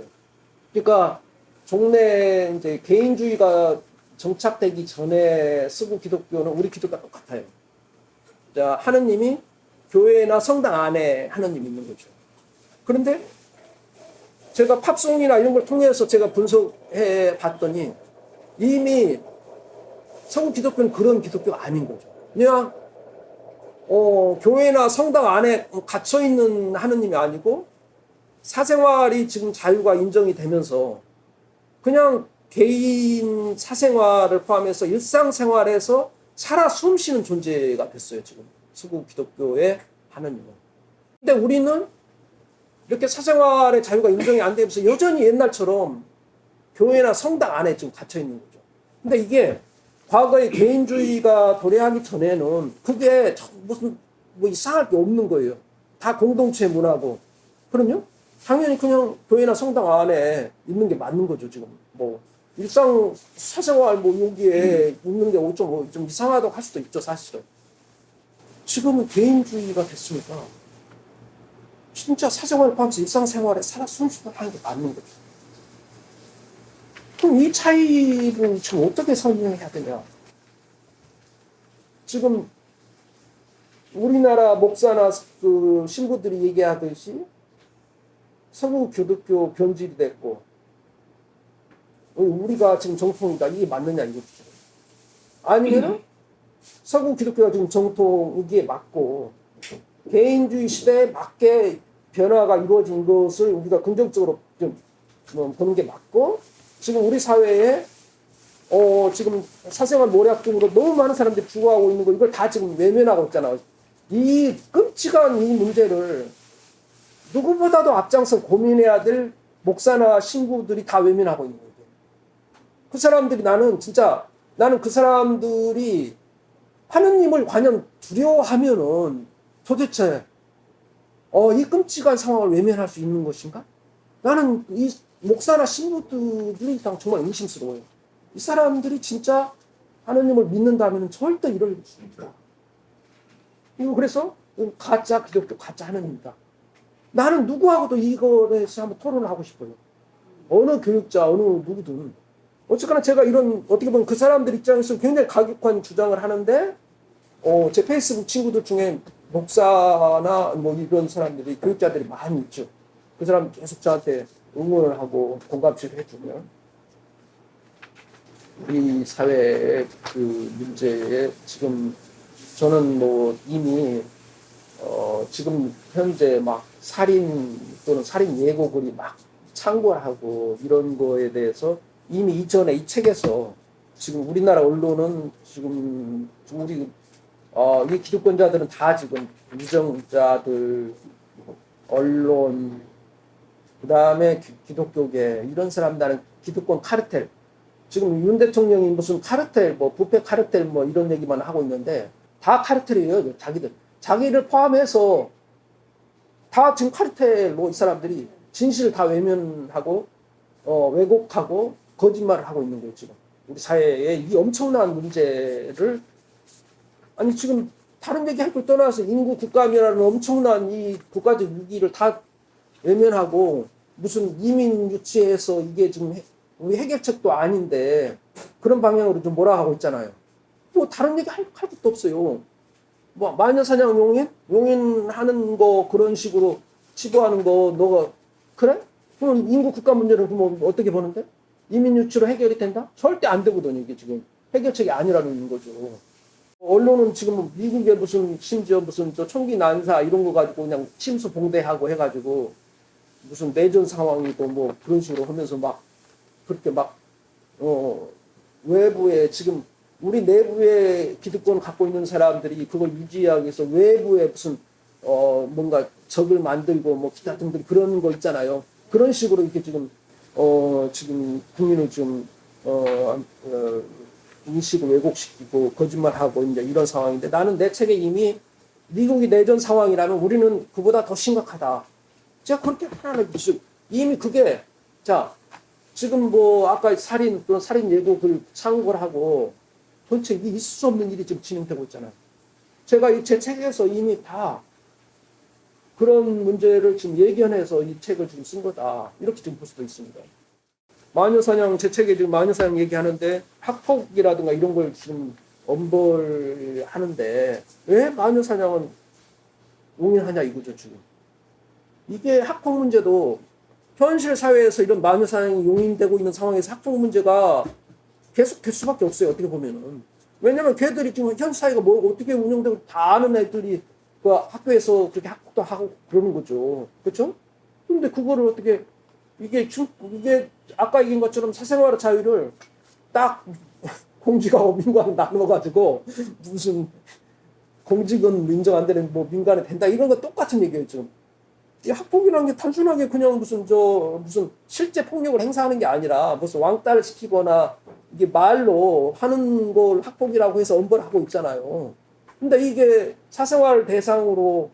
그러니까 종래 이제 개인주의가 정착되기 전에 서구 기독교는 우리 기독교가 똑같아요. 자, 하느님이 교회나 성당 안에 하느님이 있는 거죠. 그런데 제가 팝송이나 이런 걸 통해서 제가 분석해 봤더니 이미 서구 기독교는 그런 기독교가 아닌 거죠. 그냥 교회나 성당 안에 갇혀 있는 하느님이 아니고 사생활이 지금 자유가 인정이 되면서 그냥 개인 사생활을 포함해서 일상생활에서 살아 숨쉬는 존재가 됐어요. 지금 서구 기독교의 하느님은. 근데 우리는 이렇게 사생활의 자유가 인정이 안 되면서 여전히 옛날처럼 교회나 성당 안에 지금 갇혀 있는 거죠. 근데 이게 과거에 개인주의가 도래하기 전에는 그게 무슨 뭐 이상할 게 없는 거예요. 다 공동체 문화고. 그럼요? 당연히 그냥 교회나 성당 안에 있는 게 맞는 거죠, 지금. 뭐 일상 사생활 뭐 여기에 있는 게 좀 이상하다고 할 수도 있죠, 사실은. 지금은 개인주의가 됐으니까 진짜 사생활을 포함해서 일상생활에 살아 숨쉬도록 하는 게 맞는 거죠. 그럼 이 차이를 지금 어떻게 설명해야 되냐? 지금 우리나라 목사나 그 신부들이 얘기하듯이 서구 기독교 변질이 됐고 우리가 지금 정통이다 이게 맞느냐 이거죠. 아니면은 서구 기독교가 지금 정통이기에 맞고 개인주의 시대에 맞게 변화가 이루어진 것을 우리가 긍정적으로 좀 보는 게 맞고 지금 우리 사회에 지금 사생활 모략 등으로 너무 많은 사람들이 죽어가고 있는 거 이걸 다 지금 외면하고 있잖아요. 이 끔찍한 이 문제를 누구보다도 앞장서 고민해야 될 목사나 신부들이 다 외면하고 있는 거예요. 그 사람들이 나는 그 사람들이 하느님을 과연 두려워하면은 도대체 이 끔찍한 상황을 외면할 수 있는 것인가? 나는 이 목사나 신부들이 정말 의심스러워요. 이 사람들이 진짜 하느님을 믿는다면 절대 이럴 수 없다. 이거 그래서 가짜 기독교, 가짜 하느님이다. 나는 누구하고도 이거에 대해서 한번 토론을 하고 싶어요. 어느 교육자, 어느 누구든. 어쨌거나 제가 이런 어떻게 보면 그 사람들 입장에서 굉장히 가격한 주장을 하는데 제 페이스북 친구들 중에 목사나 뭐 이런 사람들이 교육자들이 많이 있죠. 그 사람 계속 저한테 응원을 하고 공감치를 해주면 우리 사회의 그 문제에 지금 저는 뭐 이미 지금 현재 막 살인 또는 살인 예고글이 막 창궐하고 이런 거에 대해서 이미 이전에 이 책에서 지금 우리나라 언론은 지금 우리 이 기득권자들은 다 지금 유정자들, 언론, 그 다음에 기독교계 이런 사람들은 기득권 카르텔. 지금 윤 대통령이 무슨 카르텔, 뭐 부패 카르텔 뭐 이런 얘기만 하고 있는데 다 카르텔이에요, 자기들. 자기를 포함해서 다 지금 카르텔로 이 사람들이 진실을 다 외면하고 왜곡하고 거짓말을 하고 있는 거예요, 지금. 우리 사회에 이 엄청난 문제를 아니 지금 다른 얘기할 걸 떠나서 인구 국가면이라는 엄청난 이 국가적 위기를 다 외면하고 무슨 이민 유치해서 이게 지금 우리 해결책도 아닌데 그런 방향으로 좀 몰아가고 있잖아요. 뭐 다른 얘기 할 것도 없어요. 뭐 마녀사냥 용인하는 거 그런 식으로 치부하는 거 너가 그래? 그럼 인구 국가 문제를 그럼 어떻게 보는데? 이민 유치로 해결이 된다? 절대 안 되거든요. 이게 지금 해결책이 아니라는 거죠. 언론은 지금 미국에 무슨 심지어 무슨 저 총기 난사 이런 거 가지고 그냥 침수 봉대하고 해가지고 무슨 내전 상황이고 뭐 그런 식으로 하면서 막 그렇게 막 외부에 지금 우리 내부에 기득권 갖고 있는 사람들이 그걸 유지하기 위해서 외부에 무슨 뭔가 적을 만들고 뭐 기타 등등 그런 거 있잖아요. 그런 식으로 이렇게 지금 지금 국민을 좀 인식을 왜곡시키고 거짓말하고 이제 이런 상황인데 나는 내 책에 이미 미국이 내전 상황이라면 우리는 그보다 더 심각하다. 제가 그렇게 하나는 이미 그게 자 지금 뭐 아까 살인 또는 살인 예고를 창고를 하고 도대체 있을 수 없는 일이 지금 진행되고 있잖아요. 제가 제 책에서 이미 다 그런 문제를 지금 예견해서 이 책을 지금 쓴 거다. 이렇게 지금 볼 수도 있습니다. 마녀사냥, 제 책에 지금 마녀사냥 얘기하는데 학폭이라든가 이런 걸 지금 엄벌하는데 왜 마녀사냥은 용인하냐 이거죠, 지금. 이게 학폭 문제도 현실 사회에서 이런 마녀사냥이 용인되고 있는 상황에서 학폭 문제가 계속될 수밖에 없어요, 어떻게 보면은. 왜냐면 걔들이 지금 현실 사회가 뭐 어떻게 운영되고 다 아는 애들이 그 학교에서 그렇게 학폭도 하고 그러는 거죠. 그렇죠? 근데 그거를 어떻게 이게 아까 얘기한 것처럼 사생활의 자유를 딱 공직하고 민관을 나눠가지고 무슨 공직은 인정 안 되는 뭐 민간에 된다 이런 거 똑같은 얘기예요 지금. 이 학폭이라는 게 단순하게 그냥 무슨 실제 폭력을 행사하는 게 아니라 무슨 왕따를 시키거나 이게 말로 하는 걸 학폭이라고 해서 엄벌하고 있잖아요. 근데 이게 사생활 대상으로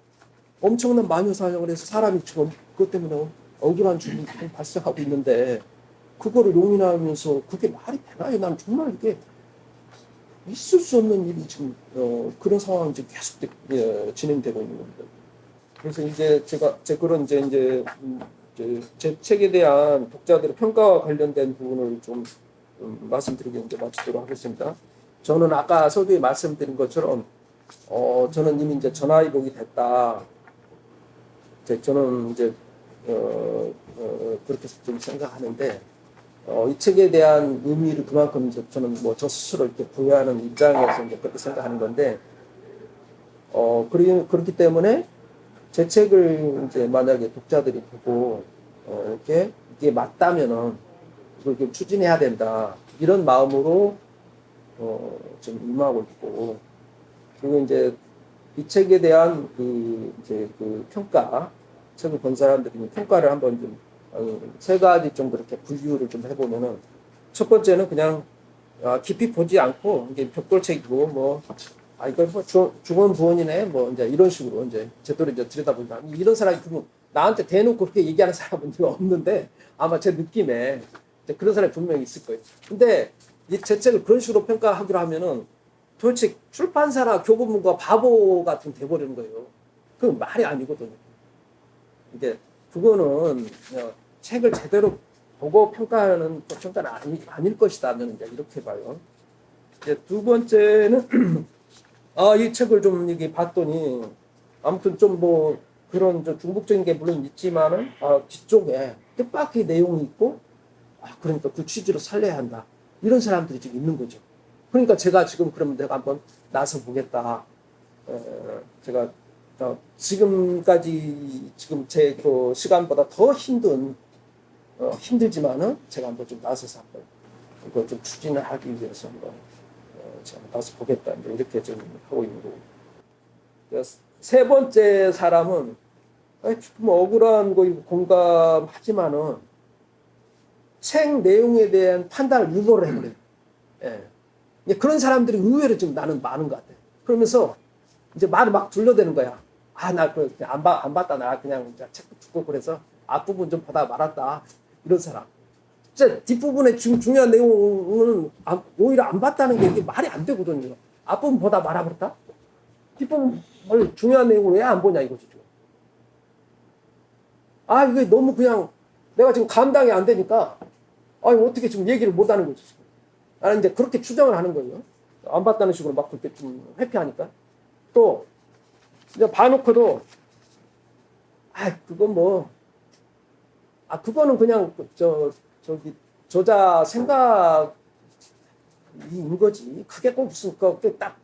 엄청난 마녀 사냥을 해서 사람이 지금 그것 때문에 억울한 죽음이 발생하고 있는데 그거를 용인하면서 그게 말이 되나요? 난 정말 이게 있을 수 없는 일이 지금 그런 상황이 지금 계속 진행되고 있는 겁니다. 그래서 이제 제 그런 이제 제 책에 대한 독자들의 평가와 관련된 부분을 좀 말씀드리게 이제 마치도록 하겠습니다. 저는 아까 서두에 말씀드린 것처럼 저는 이미 이제 전화위복이 됐다. 저는 이제 그렇게 좀 생각하는데 이 책에 대한 의미를 그만큼 이제 저는 뭐 저 스스로 이렇게 부여하는 입장에서 이제 그렇게 생각하는 건데 그렇기 때문에 제 책을 이제 만약에 독자들이 보고 이렇게 이게 맞다면은 이걸 좀 추진해야 된다 이런 마음으로 좀 임하고 있고 그리고 이제 이 책에 대한 그 평가 책을 본 사람들이 평가를 한번 좀 세 가지 좀 그렇게 분류를 좀 해보면은 첫 번째는 그냥 깊이 보지 않고 이게 벽돌책이고 뭐 이거 뭐 중언부언이네 뭐 이제 이런 식으로 이제 제대로 이제 들여다보니까 이런 사람이 분명 나한테 대놓고 그렇게 얘기하는 사람은 없는데 아마 제 느낌에 이제 그런 사람이 분명히 있을 거예요. 근데 이 제 책을 그런 식으로 평가하기로 하면은 도대체 출판사나 교보문고가 바보 같은 돼버리는 거예요. 그건 말이 아니거든요. 이게 그거는 책을 제대로 보고 평가하는 평가는 아닐 것이다. 저는 이제 이렇게 봐요. 이제 두 번째는 이 책을 좀 이게 봤더니 아무튼 좀 뭐 그런 좀 중국적인 게 물론 있지만은 뒤쪽에 뜻밖의 내용이 있고 그러니까 그 취지로 살려야 한다. 이런 사람들이 지금 있는 거죠. 그러니까 제가 지금 그러면 내가 한번 나서 보겠다. 제가 지금까지 지금 제 그 시간보다 더 힘들지만은 제가 한번 좀 나서서 한번 이걸 좀 추진을 하기 위해서 한번 제가 나서 보겠다. 이렇게 좀 하고 있는 거고. 세 번째 사람은 좀 억울한 거 공감하지만은 책 내용에 대한 판단을 유보를 해버려요. 예. 그런 사람들이 의외로 좀 나는 많은 것 같아. 그러면서 이제 말을 막 둘러대는 거야. 나 안 봤다. 나 그냥 책도 죽고 그래서 앞부분 좀 보다 말았다. 이런 사람. 진짜 뒷부분에 중요한 내용은 오히려 안 봤다는 게 이게 말이 안 되거든요. 앞부분 보다 말아버렸다? 뒷부분 중요한 내용을 왜 안 보냐 이거지. 이게 너무 그냥 내가 지금 감당이 안 되니까 어떻게 지금 얘기를 못 하는 거지. 나는 이제 그렇게 추정을 하는 거예요. 안 봤다는 식으로 막 그렇게 좀 회피하니까. 또 이제 봐놓고도 그건 뭐 그거는 그냥 저기 저자 생각인 거지. 그게 꼭 무슨 그게 딱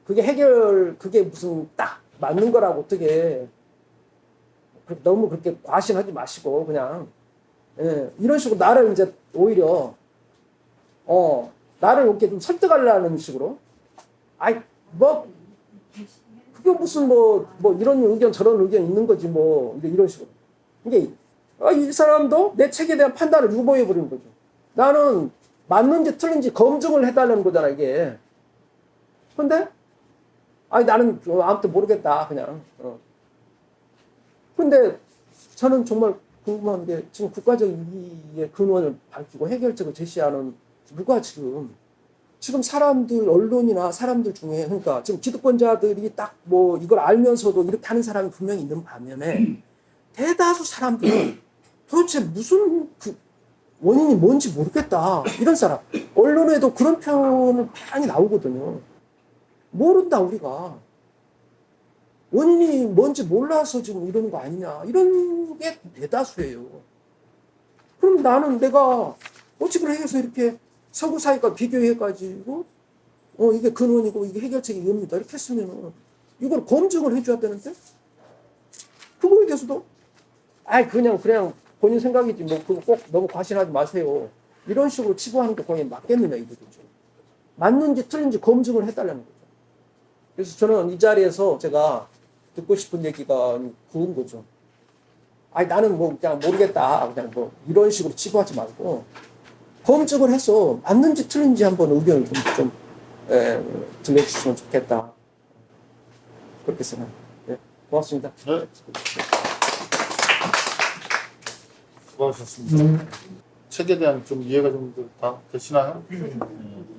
그게 무슨 딱 맞는 거라고 어떻게 너무 그렇게 과신하지 마시고 그냥 이런 식으로 나를 이제 오히려 나를 이렇게 좀 설득하려는 식으로 뭐 그게 무슨 뭐 이런 의견 저런 의견 있는 거지 뭐 이런 식으로 이게 이 사람도 내 책에 대한 판단을 유보해 버리는 거죠. 나는 맞는지 틀린지 검증을 해달라는 거잖아 이게. 근데 나는 아무튼 모르겠다 그냥. 근데 저는 정말 궁금한 게 지금 국가적 이익의 근원을 밝히고 해결책을 제시하는 누가 지금 사람들 언론이나 사람들 중에 그러니까 지금 기득권자들이 딱 뭐 이걸 알면서도 이렇게 하는 사람이 분명히 있는 반면에 대다수 사람들은 도대체 무슨 원인이 뭔지 모르겠다 이런 사람 언론에도 그런 표현은 많이 나오거든요. 모른다 우리가 원인이 뭔지 몰라서 지금 이러는 거 아니냐 이런 게 대다수예요. 그럼 나는 내가 어찌 해서 이렇게 서구 사회과 비교해가지고 이게 근원이고 이게 해결책이 이겁니다 이렇게 했으면 이걸 검증을 해줘야 되는데 그거에 대해서도 그냥 본인 생각이지 뭐 그거 꼭 너무 과신하지 마세요 이런 식으로 치부하는 게 거의 맞겠느냐 이거죠. 맞는지 틀린지 검증을 해달라는 거죠. 그래서 저는 이 자리에서 제가 듣고 싶은 얘기가 그런 거죠. 아니 나는 뭐 그냥 모르겠다. 그냥 뭐 이런 식으로 치부하지 말고 검증을 해서 맞는지 틀린지 한번 의견을 좀 들려주시면 좋겠다. 그렇게 생각합니다. 네, 고맙습니다. 네. 수고하셨습니다. 책에 대한 좀 이해가 좀 다 되시나요? 이게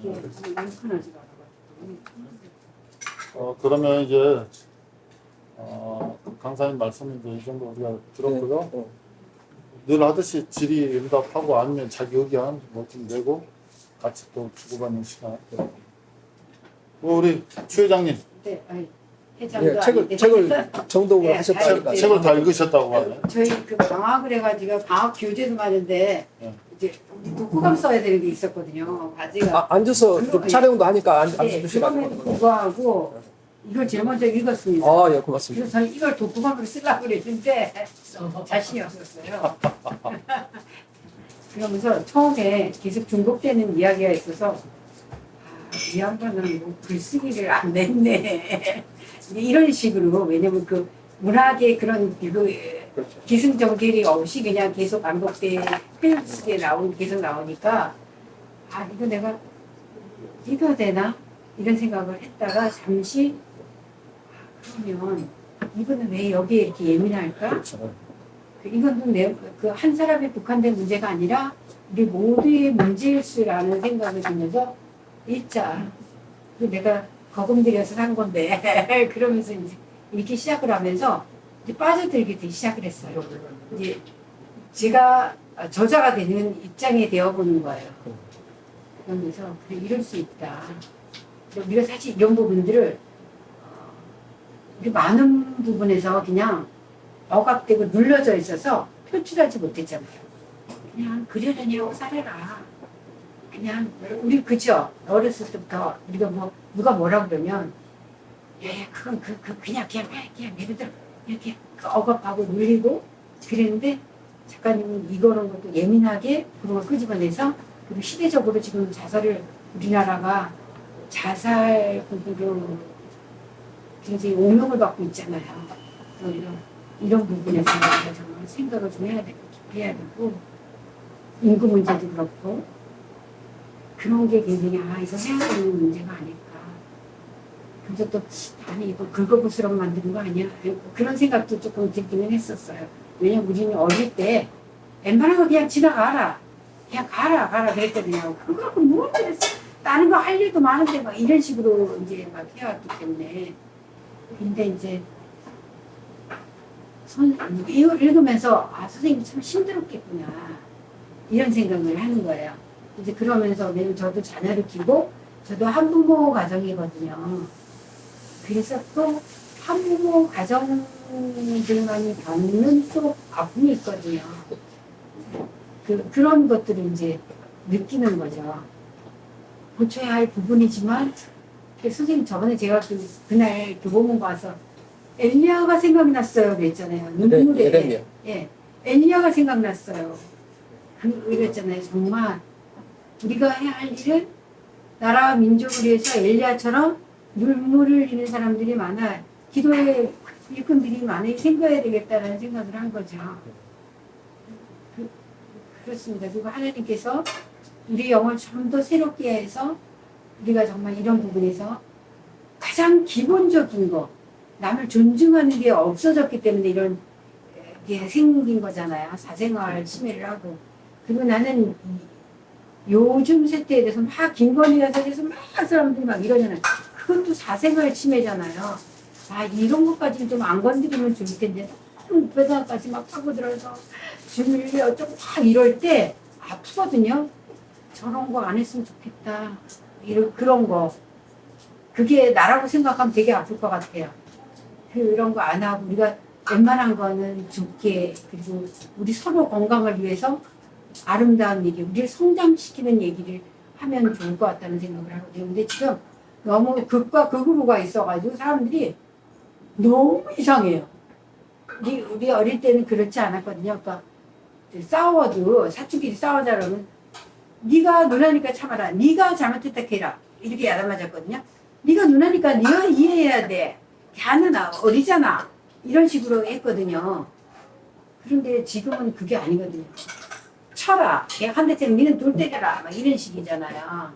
뭉클하지가 않아가지고. 그러면 이제 강사님 말씀인데 이 정도 우리가 들었고요. 네. 늘 하듯이 질의응답하고 아니면 자기 의견 뭐 좀 내고 같이 또 주고받는 시간. 우리 추 회장님 네, 아니, 회장도 네, 아닌데. 책을 정독을 네, 하셨다니까. 아니, 책을 다 읽으셨다고 하네. 저희 그 방학을 해가지고 방학 교재도 많은데 네. 이제 우리 독후감 써야 되는 게 있었거든요. 과제가. 앉아서 좀 촬영도 하니까 네, 앉아주시면 그럼에도 안 돼요. 불구하고 이걸 제일 먼저 읽었습니다. 아, 예, 고맙습니다. 그래서 저는 이걸 독후감으로 쓰려고 그랬는데 자신이 없었어요. 그러면서 처음에 계속 중복되는 이야기가 있어서 이 양반은 뭐 글쓰기를 안 냈네. 이런 식으로 왜냐면 그 문학의 그런 그 그렇죠. 기승전결이 없이 그냥 계속 반복돼 필름 속에 계속 나오니까 이거 내가 읽어야 되나 이런 생각을 했다가 잠시 그러면 이거는 왜 여기에 이렇게 예민할까? 그렇죠. 이건 그 한 사람에 국한된 문제가 아니라 우리 모두의 문제일 수라는 생각을 들면서 읽자. 내가 거금 들여서 산 건데 그러면서 이제 읽기 시작을 하면서 이제 빠져들게 되기 시작을 했어요. 이제 제가 저자가 되는 입장에 되어보는 거예요. 그러면서 그래 이럴 수 있다. 우리가 사실 이런 부분들을 우리 많은 부분에서 그냥 억압되고 눌러져 있어서 표출하지 못했잖아요. 그냥 그러려니 하고 살아라. 그냥 우리 그죠? 어렸을 때부터 우리가 뭐 누가 뭐라 그러면 그건 그냥 예를 들어 이렇게 억압하고 눌리고 그랬는데 작가님은 이거는 것도 예민하게 그런 걸 끄집어내서 그리고 시대적으로 지금 자살을 우리나라가 자살 부분으로 굉장히 오명을 받고 있잖아요. 이런 부분에서 우리가 정말 생각을 좀 해야 되고 인구 문제도 그렇고 그런 게 굉장히 이거 해야 되는 문제가 아닐까. 그래서 또 아니 이거 긁어부스럼 만드는 거 아니야? 그런 생각도 조금 들기는 했었어요. 왜냐면 우리는 어릴 때 웬만한 거 그냥 지나가라. 그냥 가라 그랬거든요. 그거 뭐 다른 거 할 일도 많은데 막 이런 식으로 이제 막 해왔기 때문에. 근데 이제 이걸 읽으면서 선생님이 참 힘들었겠구나 이런 생각을 하는 거예요. 이제 그러면서 왜냐면 저도 자녀를 키우고 저도 한부모 가정이거든요. 그래서 또 한부모 가정들만이 겪는 또 아픔이 있거든요. 그런 것들을 이제 느끼는 거죠. 고쳐야 할 부분이지만 선생님 저번에 제가 그날 교보문 가서 엘리야가 생각이 났어요 그랬잖아요. 눈물에 예레미야. 예, 엘리야가 생각났어요. 그랬잖아요. 정말 우리가 해야 할 일은 나라와 민족을 위해서 엘리야처럼 눈물을 흘리는 사람들이 많아 기도의 일꾼들이 많이 생겨야 되겠다는 생각을 한 거죠. 그렇습니다. 그리고 하나님께서 우리 영을 좀 더 새롭게 해서 우리가 정말 이런 부분에서 가장 기본적인 거 남을 존중하는 게 없어졌기 때문에 이런 게 생긴 거잖아요. 사생활 침해를 하고. 그리고 나는 요즘 세대에 대해서 막 김건희 여사에 대해서 막 사람들이 막 이러잖아요. 그것도 사생활 침해잖아요. 이런 것까지는 좀 안 건드리면 좋을 텐데 너무 배당까지 막 파고들어서 주밀리 어쩌고 막 이럴 때 아프거든요. 저런 거 안 했으면 좋겠다. 그런 거. 그게 나라고 생각하면 되게 아플 것 같아요. 그런 거 안 하고 우리가 웬만한 거는 좋게 그리고 우리 서로 건강을 위해서 아름다운 얘기, 우리를 성장시키는 얘기를 하면 좋을 것 같다는 생각을 하거든요. 근데 지금 너무 극과 극으로가 있어가지고 사람들이 너무 이상해요. 우리 어릴 때는 그렇지 않았거든요. 그러니까 싸워도 사촌끼리 싸우자 그러면 네가 누나니까 참아라. 네가 잘못했다 해라. 이렇게 야단맞았거든요. 네가 누나니까 네가 이해해야 돼. 걔는 어리잖아. 이런 식으로 했거든요. 그런데 지금은 그게 아니거든요. 쳐라. 걔 한 대 때리면 니는 돌 때려라. 막 이런 식이잖아요.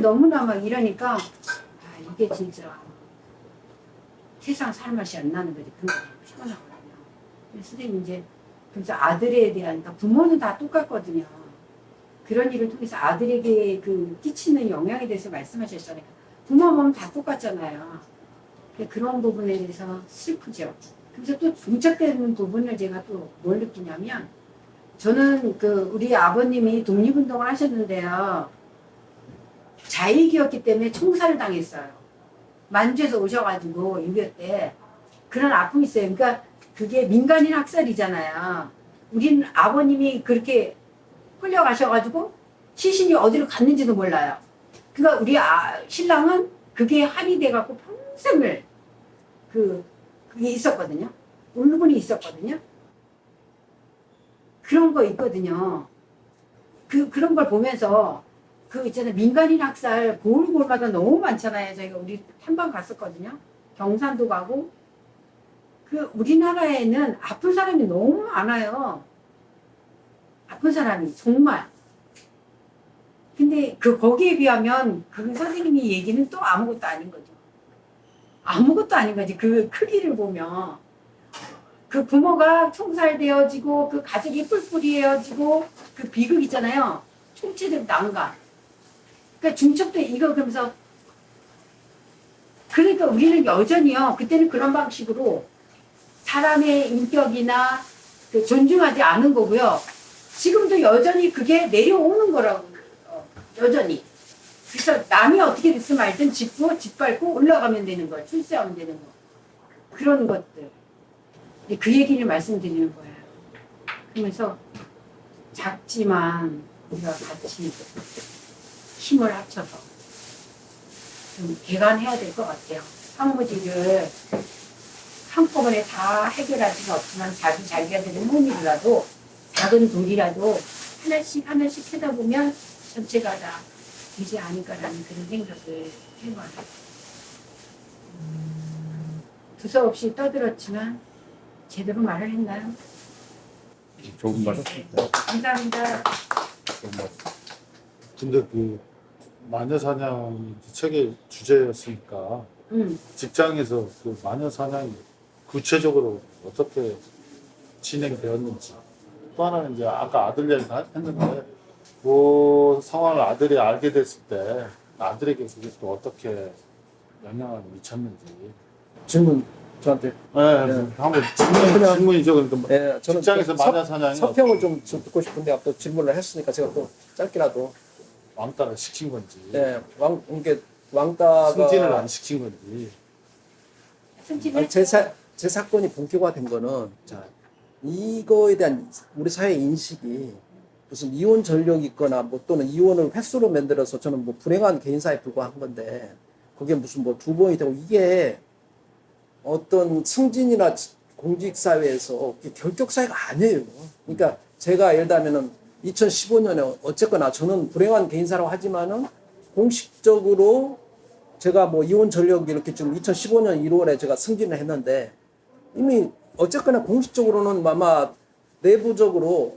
너무나 막 이러니까 이게 진짜 세상 살 맛이 안 나는 거지. 그런 게 피곤하거든요. 선생님 이제 그래서 아들에 대한 그러니까 부모는 다 똑같거든요. 그런 일을 통해서 아들에게 그 끼치는 영향에 대해서 말씀하셨잖아요. 부모 몸 다 똑같잖아요. 그런 부분에 대해서 슬프죠. 그래서 또 중첩되는 부분을 제가 또 뭘 느끼냐면 저는 그 우리 아버님이 독립운동을 하셨는데요. 자익이었기 때문에 총살을 당했어요. 만주에서 오셔가지고 6.25 때 그런 아픔이 있어요. 그러니까 그게 민간인 학살이잖아요. 우리는 아버님이 그렇게 끌려가셔가지고 시신이 어디로 갔는지도 몰라요. 그러니까 우리 신랑은 그게 한이 돼갖고 평생을 그게 있었거든요. 울분이 있었거든요. 그런 거 있거든요. 그런 걸 보면서 그 있잖아요. 민간인 학살 골골마다 너무 많잖아요. 저희가 우리 탐방 갔었거든요. 경산도 가고 우리나라에는 아픈 사람이 너무 많아요. 아픈 사람이 정말. 근데 거기에 비하면 그 선생님이 얘기는 또 아무것도 아닌 거죠. 아무것도 아닌 거지. 그 크기를 보면 그 부모가 총살되어지고 그 가족이 뿔뿔이 헤어지고 그 비극 있잖아요. 총체적 난간. 그러니까 중첩도 이거 그러면서 그러니까 우리는 여전히요. 그때는 그런 방식으로 사람의 인격이나 존중하지 않은 거고요. 지금도 여전히 그게 내려오는 거라고. 여전히. 그래서 남이 어떻게 됐든 말든 짓밟고 올라가면 되는 거예요. 출세하면 되는 거. 그런 것들. 그 얘기를 말씀드리는 거예요. 그러면서 작지만 우리가 같이 힘을 합쳐서 좀 개간해야 될 것 같아요. 황무지를 한꺼번에 다 해결할 수는 없지만 자기가 되는 몸이라도 작은 돌이라도 하나씩 하나씩 하다 보면 전체가 다 되지 않을까라는 그런 생각을 해봐요. 두서없이 떠들었지만 제대로 말을 했나요? 좋은 말씀. 감사합니다. 근데 그 마녀사냥이 책의 주제였으니까 직장에서 그 마녀사냥이 구체적으로 어떻게 진행되었는지 또 하나는 이제 아까 아들 얘기 했는데 그 상황을 아들이 알게 됐을 때 아들에게 그게 또 어떻게 영향을 미쳤는지 질문 저한테. 한번 그냥- 질문이죠. 그러니까 예, 저는 직장에서 마녀사냥이 서평을 좀 듣고 싶은데 또 질문을 했으니까 제가 또 짧게라도 왕따를 시킨 건지 이게 왕따가 승진을 안 시킨 건지 승진을 제 사건이 본격화된 거는 자 이거에 대한 우리 사회 인식이 무슨 이혼 전력이 있거나 뭐 또는 이혼을 횟수로 만들어서 저는 뭐 불행한 개인사에 불과한 건데 그게 무슨 뭐 두 번이 되고 이게 어떤 승진이나 공직사회에서 결격사회가 아니에요. 그러니까 제가 예를 들면은 2015년에 어쨌거나 저는 불행한 개인사라고 하지만은 공식적으로 제가 뭐 이혼 전력 이렇게 지금 2015년 1월에 제가 승진을 했는데 이미 어쨌거나 공식적으로는 아마 내부적으로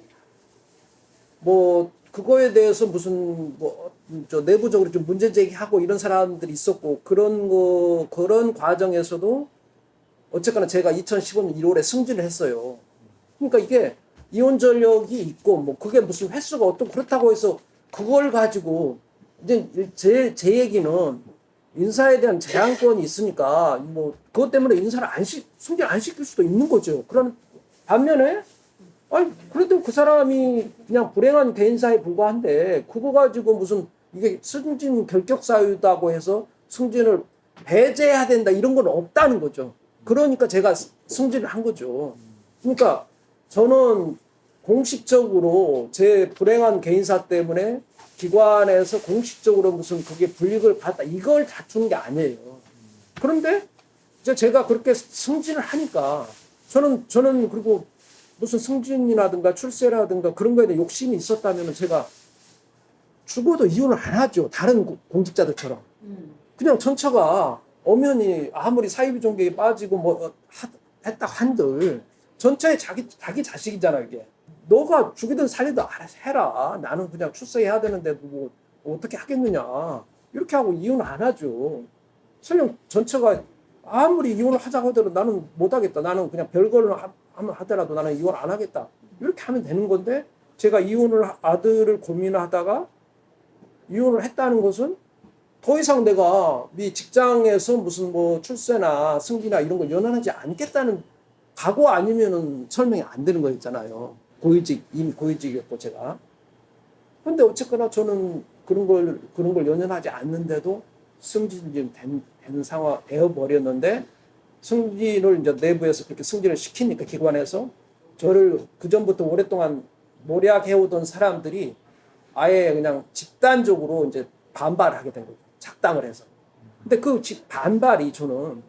뭐 그거에 대해서 무슨 뭐 저 내부적으로 좀 문제 제기하고 이런 사람들이 있었고 그런 과정에서도 어쨌거나 제가 2015년 1월에 승진을 했어요. 그러니까 이게 이혼 전력이 있고 뭐 그게 무슨 횟수가 어떤 그렇다고 해서 그걸 가지고 이제 제 얘기는 인사에 대한 제한권이 있으니까 뭐 그것 때문에 인사를 승진 안 시킬 수도 있는 거죠. 그런 반면에 아니 그래도 그 사람이 그냥 불행한 개인사에 불과한데 그거 가지고 무슨 이게 승진 결격 사유다고 해서 승진을 배제해야 된다 이런 건 없다는 거죠. 그러니까 제가 승진을 한 거죠. 그러니까 저는 공식적으로 제 불행한 개인사 때문에 기관에서 공식적으로 무슨 그게 불이익을 받다 이걸 다투는 게 아니에요. 그런데 이제 제가 그렇게 승진을 하니까 저는 그리고 무슨 승진이라든가 출세라든가 그런 거에 대한 욕심이 있었다면 제가 죽어도 이혼을 안 하죠. 다른 공직자들처럼. 그냥 전처가 엄연히 아무리 사이비 종교에 빠지고 했다 한들 전처에 자기 자식이잖아 이게. 너가 죽이든 살리든 알아서 해라. 나는 그냥 출세해야 되는데 뭐 어떻게 하겠느냐. 이렇게 하고 이혼 안 하죠. 설령 전처가 아무리 이혼을 하자고 하더라도 나는 못하겠다. 나는 그냥 별거를 하더라도 나는 이혼 안 하겠다. 이렇게 하면 되는 건데 제가 아들을 고민하다가 이혼을 했다는 것은 더 이상 내가 이 직장에서 무슨 뭐 출세나 승진이나 이런 걸 연연하지 않겠다는 각오 아니면은 설명이 안 되는 거였잖아요. 이미 고위직이었고 제가. 근데 어쨌거나 저는 그런 걸 연연하지 않는데도 승진이 되는 상황 되어버렸는데 승진을 이제 내부에서 그렇게 승진을 시키니까 기관에서 저를 그 전부터 오랫동안 모략해오던 사람들이 아예 그냥 집단적으로 이제 반발을 하게 된 거죠. 작당을 해서. 근데 그 반발이 저는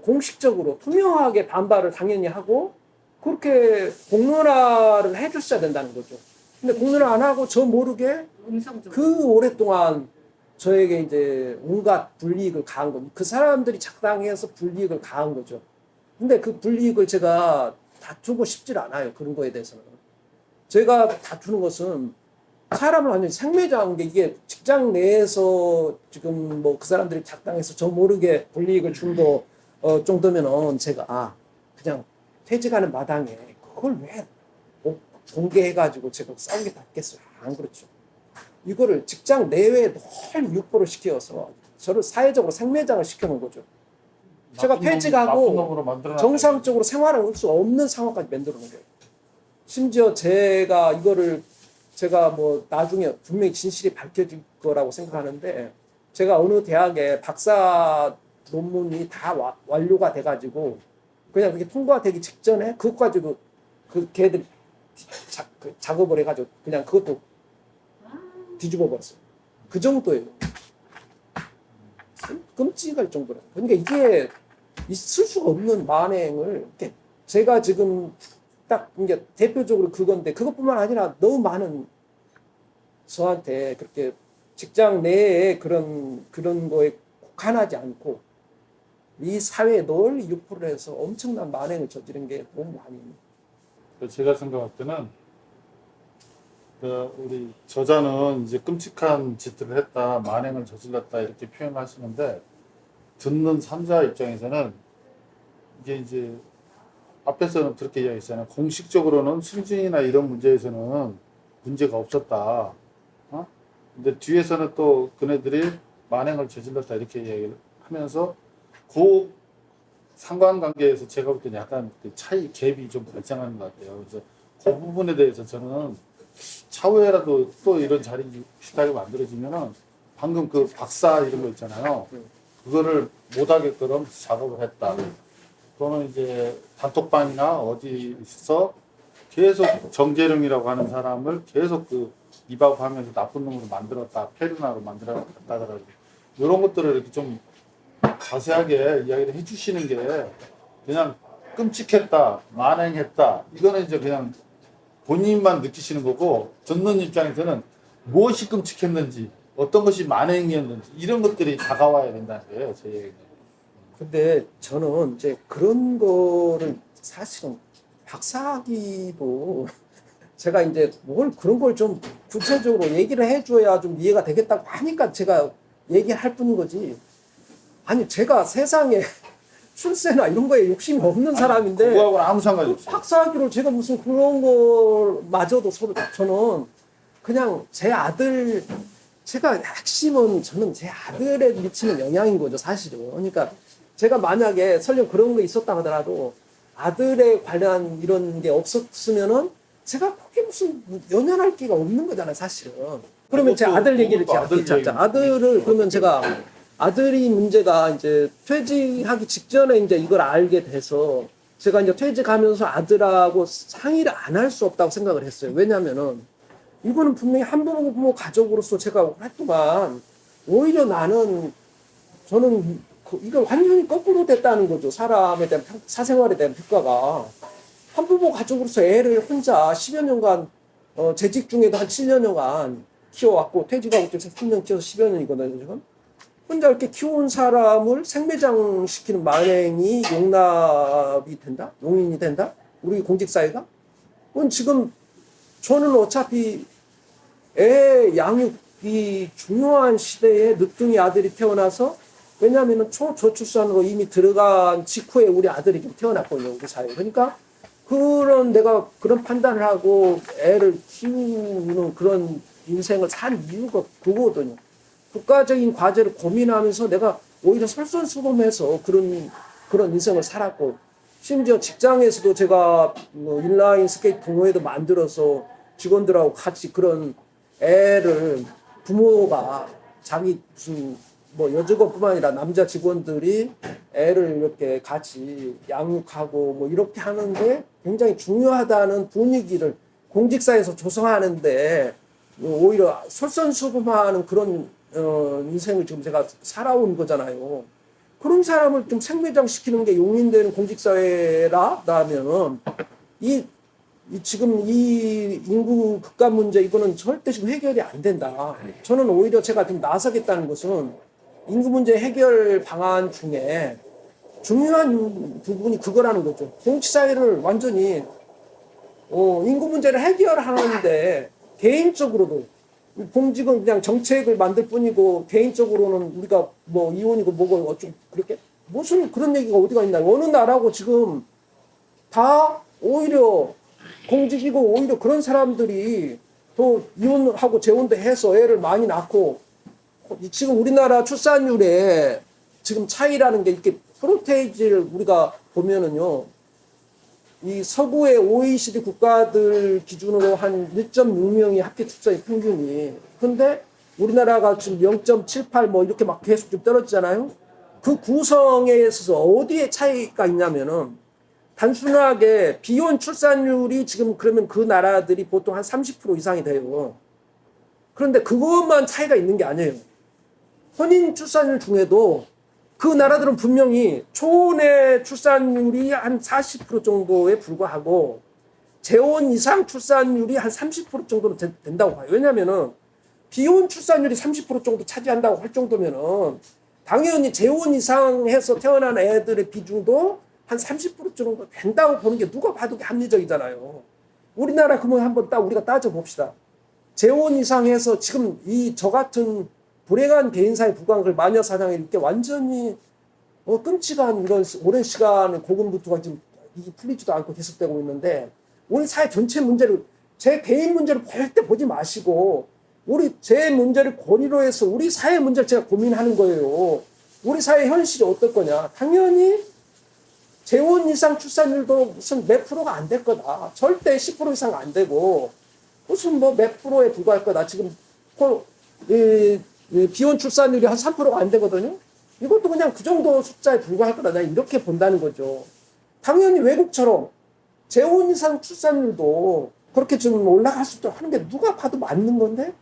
공식적으로 투명하게 반발을 당연히 하고 그렇게 공론화를 해줬어야 된다는 거죠. 근데 공론화 안 하고 저 모르게 음성적으로. 그 오랫동안 저에게 이제 온갖 불이익을 가한 겁니다. 그 사람들이 작당해서 불이익을 가한 거죠. 근데 그 불이익을 제가 다투고 싶질 않아요. 그런 거에 대해서는. 제가 다투는 것은 사람을 완전히 생매장한 게 이게 직장 내에서 지금 뭐 그 사람들이 작당해서 저 모르게 불이익을 준 거 정도면은 제가 그냥 퇴직하는 마당에 그걸 왜 공개해가지고 제가 싸우게 닿겠어요. 안 그렇죠. 이거를 직장 내외에 늘 유포를 시켜서 저를 사회적으로 생매장을 시켜놓은 거죠. 제가 나쁜 퇴직하고 놈으로 만들어놨다. 정상적으로 생활을 할 수 없는 상황까지 만들어 놓은 거예요. 심지어 제가 뭐 나중에 분명히 진실이 밝혀질 거라고 생각하는데 제가 어느 대학에 박사 논문이 다 완료가 돼가지고 그냥 그게 통과가 되기 직전에 그것 가지고 그 걔들 작업을 해가지고 그냥 그것도 뒤집어 버렸어요. 그 정도예요. 끔찍할 정도로. 그러니까 이게 있을 수가 없는 만행을 이렇게 제가 지금 딱 이제 대표적으로 그건데 그것뿐만 아니라 너무 많은 저한테 그렇게 직장 내에 그런 거에 국한하지 않고 이 사회에 널리 유포를 해서 엄청난 만행을 저지른 게 너무 많이. 제가 생각할 때는 우리 저자는 이제 끔찍한 짓을 했다, 만행을 저질렀다 이렇게 표현하시는데 듣는 3자 입장에서는 이게 이제 앞에서는 그렇게 이야기했잖아요. 공식적으로는 승진이나 이런 문제에서는 문제가 없었다. 근데 뒤에서는 또 그네들이 만행을 저질렀다 이렇게 이야기를 하면서 그 상관관계에서 제가 볼 때는 약간 그 차이 갭이 좀 발생하는 것 같아요. 그래서 그 부분에 대해서 저는 차후에라도 또 이런 자리 비슷하게 만들어지면은 방금 그 박사 이런 거 있잖아요. 그거를 못하게끔 작업을 했다. 그러면 이제 단톡방이나 어디서 계속 정재룡이라고 하는 사람을 계속 그 입학하면서 나쁜 놈으로 만들었다, 페루나로 만들었다 그러고 이런 것들을 이렇게 좀 자세하게 이야기를 해주시는 게 그냥 끔찍했다, 만행했다 이거는 이제 그냥 본인만 느끼시는 거고 듣는 입장에서는 무엇이 끔찍했는지 어떤 것이 만행이었는지 이런 것들이 다가와야 된다는 거예요, 제 얘기는. 근데 저는 이제 그런 거를 사실은 박사학위도 제가 이제 뭘 그런 걸 좀 구체적으로 얘기를 해줘야 좀 이해가 되겠다고 하니까 제가 얘기할 뿐인 거지. 아니 제가 세상에 출세나 이런 거에 욕심이 없는 사람인데 그거하고는 아무 상관이 없어요. 박사학위로 제가 무슨 그런 거마저도 저는 그냥 제 아들 제가 핵심은 저는 제 아들에 미치는 영향인 거죠 사실은. 그러니까 제가 만약에 설령 그런 거 있었다 하더라도 아들에 관련 이런 게 없었으면은 제가 거기 무슨 연연할 기가 없는 거잖아요 사실은. 그러면 제 아들 얘기를 제가 잡자. 아들을 그러면 제가 아들이 문제가 이제 퇴직하기 직전에 이제 이걸 알게 돼서 제가 이제 퇴직하면서 아들하고 상의를 안 할 수 없다고 생각을 했어요. 왜냐면은 이거는 분명히 한부모 가족으로서 제가 오랫동안 오히려 저는 이걸 완전히 거꾸로 됐다는 거죠. 사람에 대한 사생활에 대한 평가가. 한부모 가족으로서 애를 혼자 10여 년간 재직 중에도 한 7년여간 키워왔고 퇴직하고 3년 키워서 10여 년이거든요 지금. 혼자 이렇게 키운 사람을 생매장시키는 만행이 용납이 된다? 용인이 된다? 우리 공직사회가? 그건 지금 저는 어차피 애 양육이 중요한 시대에 늦둥이 아들이 태어나서 왜냐하면 초저출산으로 이미 들어간 직후에 우리 아들이 태어났거든요. 우리 사회에. 그러니까 내가 그런 판단을 하고 애를 키우는 그런 인생을 산 이유가 그거거든요. 국가적인 과제를 고민하면서 내가 오히려 솔선수범해서 그런 인생을 살았고, 심지어 직장에서도 제가 뭐 인라인 스케이트 동호회도 만들어서 직원들하고 같이 그런 애를 부모가 자기 무슨 뭐 여직원뿐만 아니라 남자 직원들이 애를 이렇게 같이 양육하고 뭐 이렇게 하는데 굉장히 중요하다는 분위기를 공직사에서 조성하는데 오히려 솔선수범하는 그런 인생을 지금 제가 살아온 거잖아요. 그런 사람을 좀 생매장시키는 게 용인되는 공직사회라면 지금 이 인구 급감 문제 이거는 절대 지금 해결이 안 된다. 저는 오히려 제가 좀 나서겠다는 것은 인구 문제 해결 방안 중에 중요한 부분이 그거라는 거죠. 공직사회를 완전히 인구 문제를 해결하는데 개인적으로도 공직은 그냥 정책을 만들 뿐이고 개인적으로는 우리가 뭐 이혼이고 뭐고 어쩌고 그렇게 무슨 그런 얘기가 어디가 있나. 어느 나라고 지금 다 오히려 공직이고 오히려 그런 사람들이 더 이혼하고 재혼도 해서 애를 많이 낳고 지금 우리나라 출산율에 지금 차이라는 게 이렇게 프로테이지를 우리가 보면은요. 이 서구의 OECD 국가들 기준으로 한 1.6명이 합계 출산의 평균이. 근데 우리나라가 지금 0.78 뭐 이렇게 막 계속 좀 떨어지잖아요. 그 구성에 있어서 어디에 차이가 있냐면은 단순하게 비혼 출산율이 지금 그러면 그 나라들이 보통 한 30% 이상이 돼요. 그런데 그것만 차이가 있는 게 아니에요. 혼인 출산율 중에도 그 나라들은 분명히 초혼의 출산율이 한 40% 정도에 불과하고 재혼 이상 출산율이 한 30% 정도는 된다고 봐요. 왜냐면은 비혼 출산율이 30% 정도 차지한다고 할 정도면은 당연히 재혼 이상 해서 태어난 애들의 비중도 한 30% 정도 된다고 보는 게 누가 봐도 합리적이잖아요. 우리나라 그러면 한번 우리가 따져봅시다. 재혼 이상 해서 지금 저 같은 불행한 개인사에 불과한 걸 마녀 사냥에 이렇게 완전히 끔찍한 이런 오랜 시간을 고군분투가 지금 이게 풀리지도 않고 계속되고 있는데 우리 사회 전체 문제를 제 개인 문제를 절대 보지 마시고 제 문제를 고리로 해서 우리 사회 문제를 제가 고민하는 거예요. 우리 사회 현실이 어떨 거냐. 당연히 재혼 이상 출산율도 무슨 몇 프로가 안 될 거다. 절대 10% 이상 안 되고 무슨 뭐 몇 프로에 불과할 거다. 지금 비혼 출산율이 한 3%가 안 되거든요. 이것도 그냥 그 정도 숫자에 불과할 거다. 나 이렇게 본다는 거죠. 당연히 외국처럼 재혼 이상 출산율도 그렇게 좀 올라갈 수 있도록 하는 게 누가 봐도 맞는 건데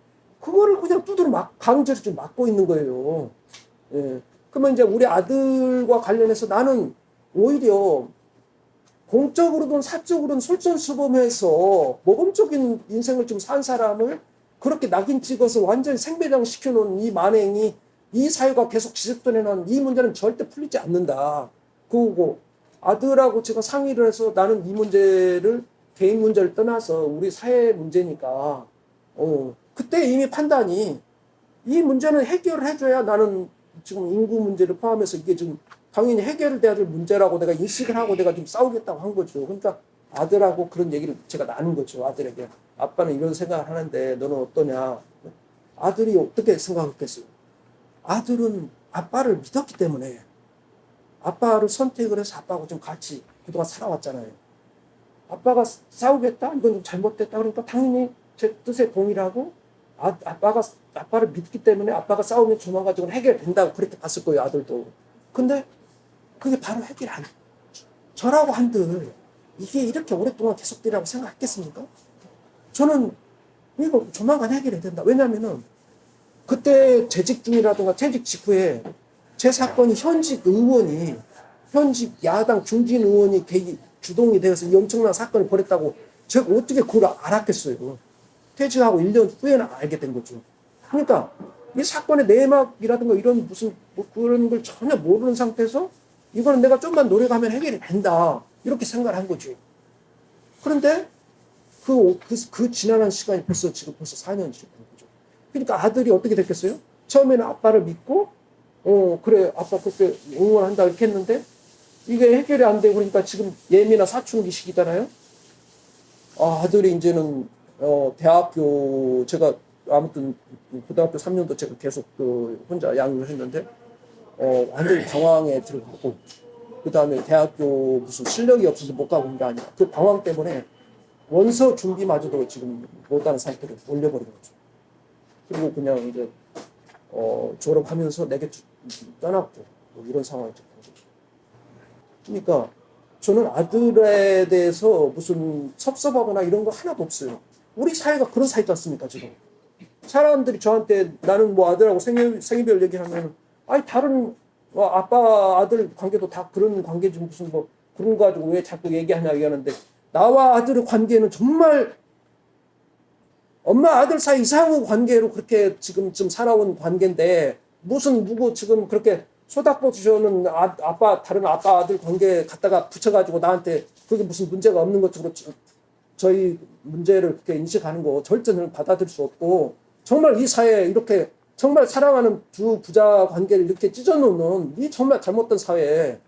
그거를 그냥 두드러 강제로 좀 막고 있는 거예요. 예. 그러면 이제 우리 아들과 관련해서 나는 오히려 공적으로든 사적으로든 솔선수범해서 모범적인 인생을 좀 산 사람을 그렇게 낙인 찍어서 완전히 생매장 시켜놓은 이 만행이 이 사회가 계속 지속되는 이 문제는 절대 풀리지 않는다. 그거고 아들하고 제가 상의를 해서 나는 이 문제를 개인 문제를 떠나서 우리 사회 문제니까 그때 이미 판단이 이 문제는 해결을 해줘야 나는 지금 인구 문제를 포함해서 이게 지금 당연히 해결돼야 될 문제라고 내가 인식을 하고 내가 좀 싸우겠다고 한 거죠. 그러니까 아들하고 그런 얘기를 제가 나눈 거죠. 아들에게. 아빠는 이런 생각을 하는데 너는 어떠냐. 아들이 어떻게 생각했겠어요. 아들은 아빠를 믿었기 때문에 아빠를 선택을 해서 아빠하고 좀 같이 그동안 살아왔잖아요. 아빠가 싸우겠다? 이건 좀 잘못됐다. 그러니까 당연히 제 뜻에 동의하고 아빠가 아빠를 믿기 때문에 아빠가 싸우면 조만 가지고는 해결된다고 그렇게 봤을 거예요. 아들도. 근데 그게 바로 해결 안 돼. 저라고 한들 이게 이렇게 오랫동안 계속되라고 생각했겠습니까? 저는 이거 조만간 해결이 된다. 왜냐면은 그때 재직 중이라든가 재직 직후에 제 사건이 현직 야당 중진 의원이 주동이 되어서 이 엄청난 사건을 벌였다고 제가 어떻게 그걸 알았겠어요. 퇴직하고 1년 후에는 알게 된 거죠. 그러니까 이 사건의 내막이라든가 이런 무슨 뭐 그런 걸 전혀 모르는 상태에서 이거는 내가 좀만 노력하면 해결이 된다. 이렇게 생각을 한 거죠. 그런데 그 지난한 시간이 벌써 4년이 된 거죠. 그러니까 아들이 어떻게 됐겠어요? 처음에는 아빠를 믿고, 그래, 아빠 그렇게 응원한다 이렇게 했는데, 이게 해결이 안 되고 그러니까 지금 예민한 사춘기 시기잖아요. 아들이 이제는, 대학교, 제가 아무튼 고등학교 3년도 제가 계속 혼자 양육을 했는데, 완전히 방황에 들어가고, 그 다음에 대학교 무슨 실력이 없어서 못 가고 있는 게 아니라 그 방황 때문에 원서 준비마저도 지금 못하는 상태로 올려버린 거죠. 그리고 그냥 이제 졸업하면서 내게 떠났고 뭐 이런 상황이 된 거죠. 그러니까 저는 아들에 대해서 무슨 섭섭하거나 이런 거 하나도 없어요. 우리 사회가 그런 사회지 않습니까 지금? 사람들이 저한테 나는 뭐 아들하고 생이별 얘기하면 아니 다른 아빠 아들 관계도 다 그런 관계지 무슨 뭐 그런 거 가지고 왜 자꾸 얘기하냐 얘기하는데 나와 아들의 관계는 정말 엄마 아들 사이 이상의 관계로 그렇게 지금 살아온 관계인데 무슨 누구 지금 그렇게 소닥보시는 다른 아빠 아들 관계 갖다가 붙여가지고 나한테 그게 무슨 문제가 없는 것처럼 저희 문제를 그렇게 인식하는 거 절대 받아들일 수 없고 정말 이 사회에 이렇게 정말 사랑하는 두 부자 관계를 이렇게 찢어놓는 이 정말 잘못된 사회에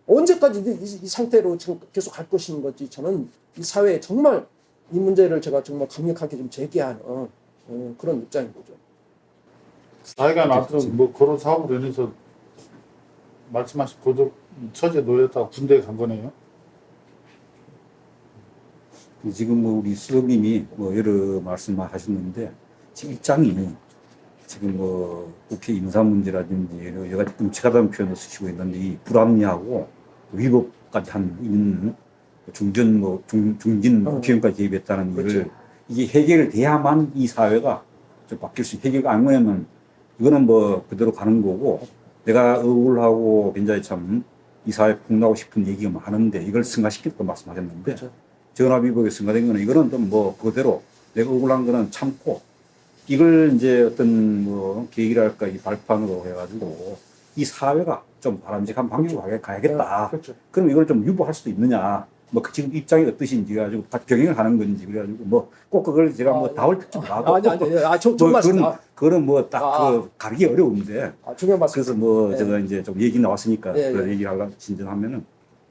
언제까지 이 상태로 지금 계속 갈 것인 거지. 저는 이 사회에 정말 이 문제를 제가 정말 강력하게 좀 제기하는 그런 입장인 거죠. 사회가 아무튼 뭐 그런 사업으로 인해서 말씀하신 고독 처지에 놓였다가 군대에 간 거네요. 지금 뭐 우리 수석님이 뭐 여러 말씀을 하셨는데 지금 입장이 지금 뭐 국회 인사 문제라든지 여러 가지 끔찍하다는 표현을 쓰시고 있는데 이 불합리하고 위법까지 한 있는 중진 국회의원까지 개입했다는 그렇죠. 일을 이게 해결돼야만 이 사회가 좀 바뀔 수 해결가 안 되면 이거는 뭐 그대로 가는 거고 내가 억울하고 굉장히 참 이 사회에 폭로하고 싶은 얘기가 많은데 이걸 승화시켰다고 말씀하셨는데 그렇죠. 전화위복에 승화된 거는 이거는 좀 뭐 그대로 내가 억울한 거는 참고 이걸 이제 어떤 뭐 계획이랄까 이 발판으로 해가지고 이 사회가 좀 바람직한 방향으로 가야겠다. 그렇죠. 그럼 이걸 좀 유보할 수도 있느냐. 뭐 지금 입장이 어떠신지 가지고 다 병행을 하는 건지 그래가지고 뭐 꼭 그걸 제가 뭐 다올 특집 나도 아니 정말 그거는 뭐 딱 그 가르기 어려운데 중요한 말씀. 그래서 뭐 네. 제가 이제 좀 얘기 나왔으니까 네, 그 네. 얘기를 하려고 진전하면은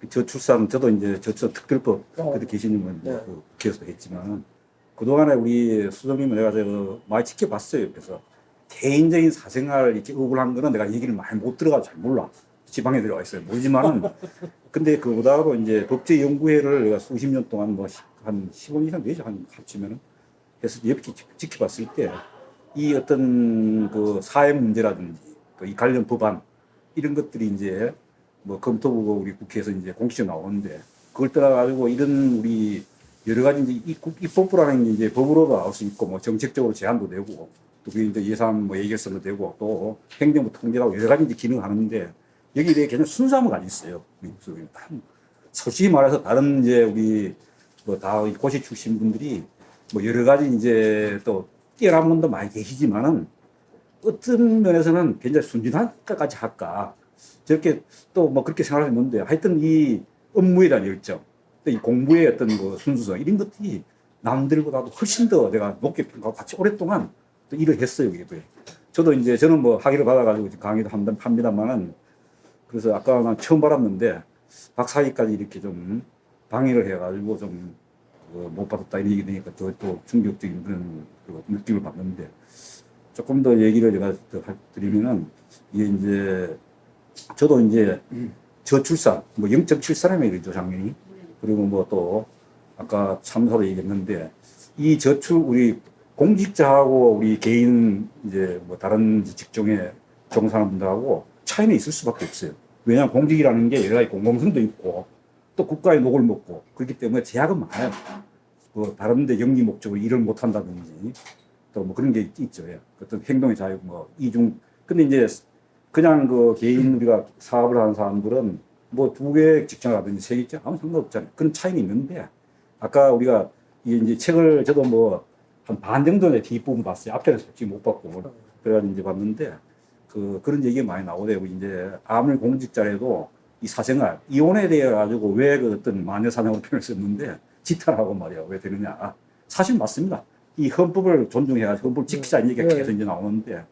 저출산 저도 이제 저출산 특별법 그때 계시는 건 네. 그 국회에서 했지만 그동안에 우리 수석님은 내가 저 많이 지켜봤어요. 그래서 개인적인 사생활 이렇게 억울한 거는 내가 얘기를 많이 못 들어가서 잘 몰라. 지방에 들어가 있어요. 모르지만은 근데 그보다도 이제 법제연구회를 내가 수십 년 동안 뭐 한 15년 이상 되죠. 한 합치면은 그래서 옆에 지켜봤을 때 이 어떤 그 사회 문제라든지 그 이 관련 법안 이런 것들이 이제 뭐 검토부가 우리 국회에서 이제 공식적으로 나오는데 그걸 떠나가지고 이런 우리 여러 가지 이제 입법부라는 게 이제 법으로도 나올 수 있고 뭐 정책적으로 제한도 되고 또 그게 이제 예산 뭐 예결성도 되고 또 행정부 통제하고 여러 가지 이제 기능하는데 여기에 대해 굉장히 순수함을 가지고 있어요. 솔직히 말해서 다른 이제 우리 뭐 다 고시 출신 분들이 뭐 여러 가지 이제 또 뛰어난 분도 많이 계시지만은 어떤 면에서는 굉장히 순진할까까지 할까 저렇게 또 뭐 그렇게 생각했는데 하여튼 이 업무에 대한 열정 또 이 공부의 어떤 그 순수성 이런 것들이 남들보다도 훨씬 더 내가 높게 평가하고 같이 오랫동안 또 일을 했어요. 이게 저도 이제 저는 뭐 학위를 받아가지고 강의도 합니다만은 그래서 아까 난 처음 받았는데 박사학위까지 이렇게 좀 방해를 해가지고 좀 못 받았다 이런 얘기 되니까 또 충격적인 그런 느낌을 받는데 조금 더 얘기를 제가 더 드리면은 이게 이제 저도 이제 저출산 뭐 0.73이면 이죠 작년이 그리고 뭐 또 아까 참사도 얘기했는데 이 우리 공직자하고 우리 개인 이제 뭐 다른 직종에 종사하는 분들하고 차이는 있을 수밖에 없어요. 왜냐하면 공직이라는 게 여러 가지 공공성도 있고 또 국가의 녹을 먹고 그렇기 때문에 제약은 많아요. 뭐 다른 데 영리 목적으로 일을 못 한다든지 또 뭐 그런 게 있죠. 예. 어떤 행동의 자유 뭐 이중 근데 이제 그냥 그 개인 우리가 사업을 하는 사람들은 뭐 2개 직장을 하든지 3개 직장 아무 상관없잖아요. 그런 차이는 있는데 아까 우리가 이게 이제 책을 저도 뭐 한 반 정도의 뒷부분 봤어요. 앞에는 솔직히 못 봤고 그래가지고 이제 봤는데 그런 얘기가 많이 나오대요. 이제 아무리 공직자라도 이 사생활, 이혼에 대해 가지고 왜 그 어떤 마녀 사냥으로 표현을 썼는데 지탄하고 말이야. 왜 되느냐. 사실 맞습니다. 이 헌법을 존중해가지고 헌법을 지키자는 얘기가 네. 계속 이제 나오는데